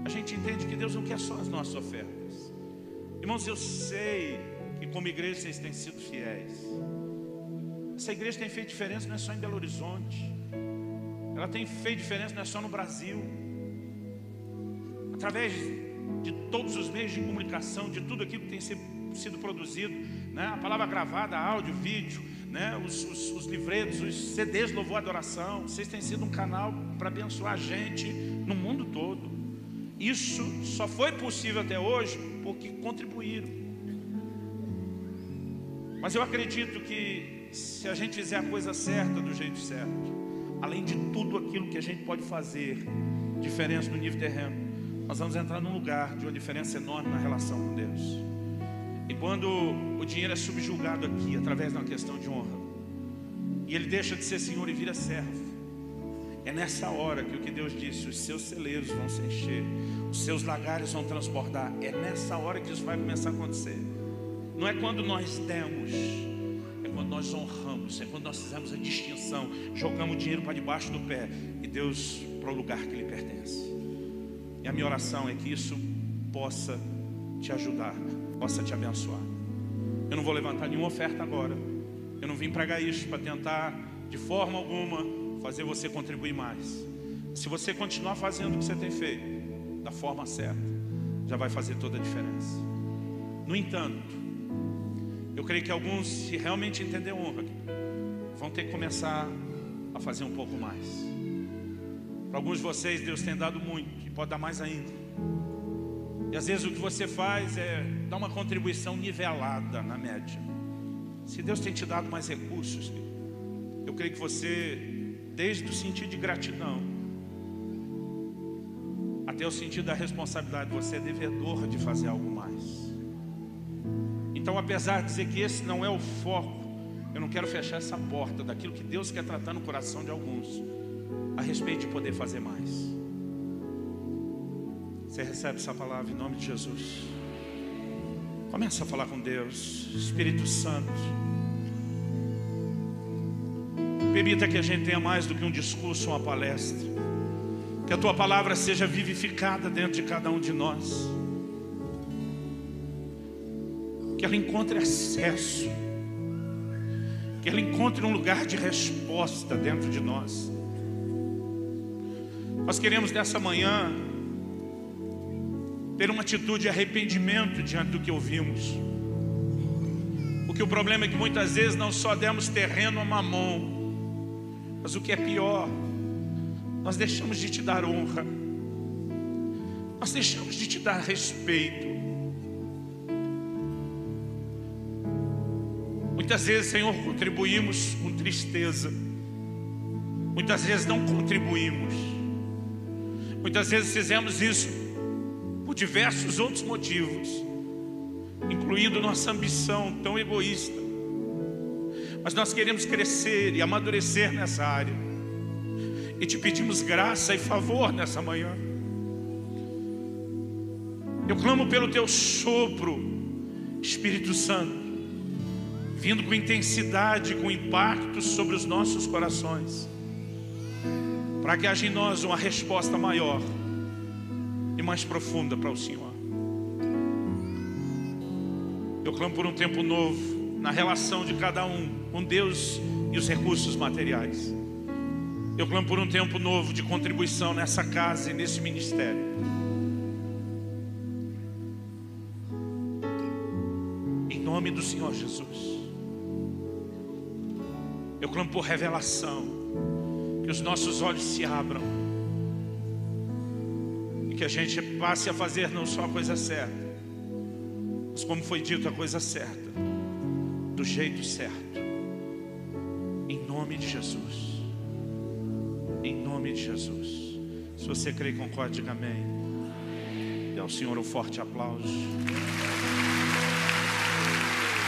a gente entende que Deus não quer só as nossas ofertas. Irmãos, eu sei que como igreja vocês têm sido fiéis. Essa igreja tem feito diferença não é só em Belo Horizonte, ela tem feito diferença não é só no Brasil. Através de todos os meios de comunicação, de tudo aquilo que tem sido produzido, né? A palavra gravada, áudio, vídeo, né? Os livretos, os CDs Louvor e Adoração, vocês têm sido um canal para abençoar a gente no mundo todo. Isso só foi possível até hoje porque contribuíram. Mas eu acredito que se a gente fizer a coisa certa do jeito certo, além de tudo aquilo que a gente pode fazer diferença no nível terreno, nós vamos entrar num lugar de uma diferença enorme na relação com Deus. E quando o dinheiro é subjugado aqui através de uma questão de honra, e ele deixa de ser senhor e vira servo, é nessa hora que o que Deus disse: os seus celeiros vão se encher, os seus lagares vão transbordar. É nessa hora que isso vai começar a acontecer. Não é quando nós demos, é quando nós honramos, é quando nós fizemos a distinção, jogamos o dinheiro para debaixo do pé e Deus para o lugar que lhe pertence. E a minha oração é que isso possa te ajudar, possa te abençoar. Eu não vou levantar nenhuma oferta agora. Eu não vim pregar isso para tentar de forma alguma fazer você contribuir mais. Se você continuar fazendo o que você tem feito da forma certa, já vai fazer toda a diferença. No entanto, eu creio que alguns, se realmente entender honra, vão ter que começar a fazer um pouco mais. Para alguns de vocês, Deus tem dado muito e pode dar mais ainda. E às vezes o que você faz é dar uma contribuição nivelada na média. Se Deus tem te dado mais recursos, eu creio que você, desde o sentido de gratidão até o sentido da responsabilidade, você é devedor de fazer algo mais. Então, apesar de dizer que esse não é o foco, eu não quero fechar essa porta daquilo que Deus quer tratar no coração de alguns a respeito de poder fazer mais. Você recebe essa palavra em nome de Jesus? Começa a falar com Deus. Espírito Santo, permita que a gente tenha mais do que um discurso, uma palestra. Que a Tua palavra seja vivificada dentro de cada um de nós. Que ela encontre acesso, que ela encontre um lugar de resposta dentro de nós. Nós queremos nessa manhã ter uma atitude de arrependimento diante do que ouvimos. Porque o problema é que muitas vezes não só demos terreno a Mamon, mas o que é pior, nós deixamos de te dar honra, nós deixamos de te dar respeito. Muitas vezes, Senhor, contribuímos com tristeza, muitas vezes não contribuímos, muitas vezes fizemos isso por diversos outros motivos, incluindo nossa ambição tão egoísta. Mas nós queremos crescer e amadurecer nessa área, e te pedimos graça e favor nessa manhã. Eu clamo pelo teu sopro, Espírito Santo, vindo com intensidade, com impacto sobre os nossos corações, para que haja em nós uma resposta maior e mais profunda para o Senhor. Eu clamo por um tempo novo na relação de cada um com Deus e os recursos materiais. Eu clamo por um tempo novo de contribuição nessa casa e nesse ministério. Em nome do Senhor Jesus. Eu clamo por revelação, que os nossos olhos se abram e que a gente passe a fazer não só a coisa certa, mas como foi dito, a coisa certa, do jeito certo. Em nome de Jesus. Em nome de Jesus. Se você crê e concorda, diga amém. Dê ao Senhor um forte aplauso.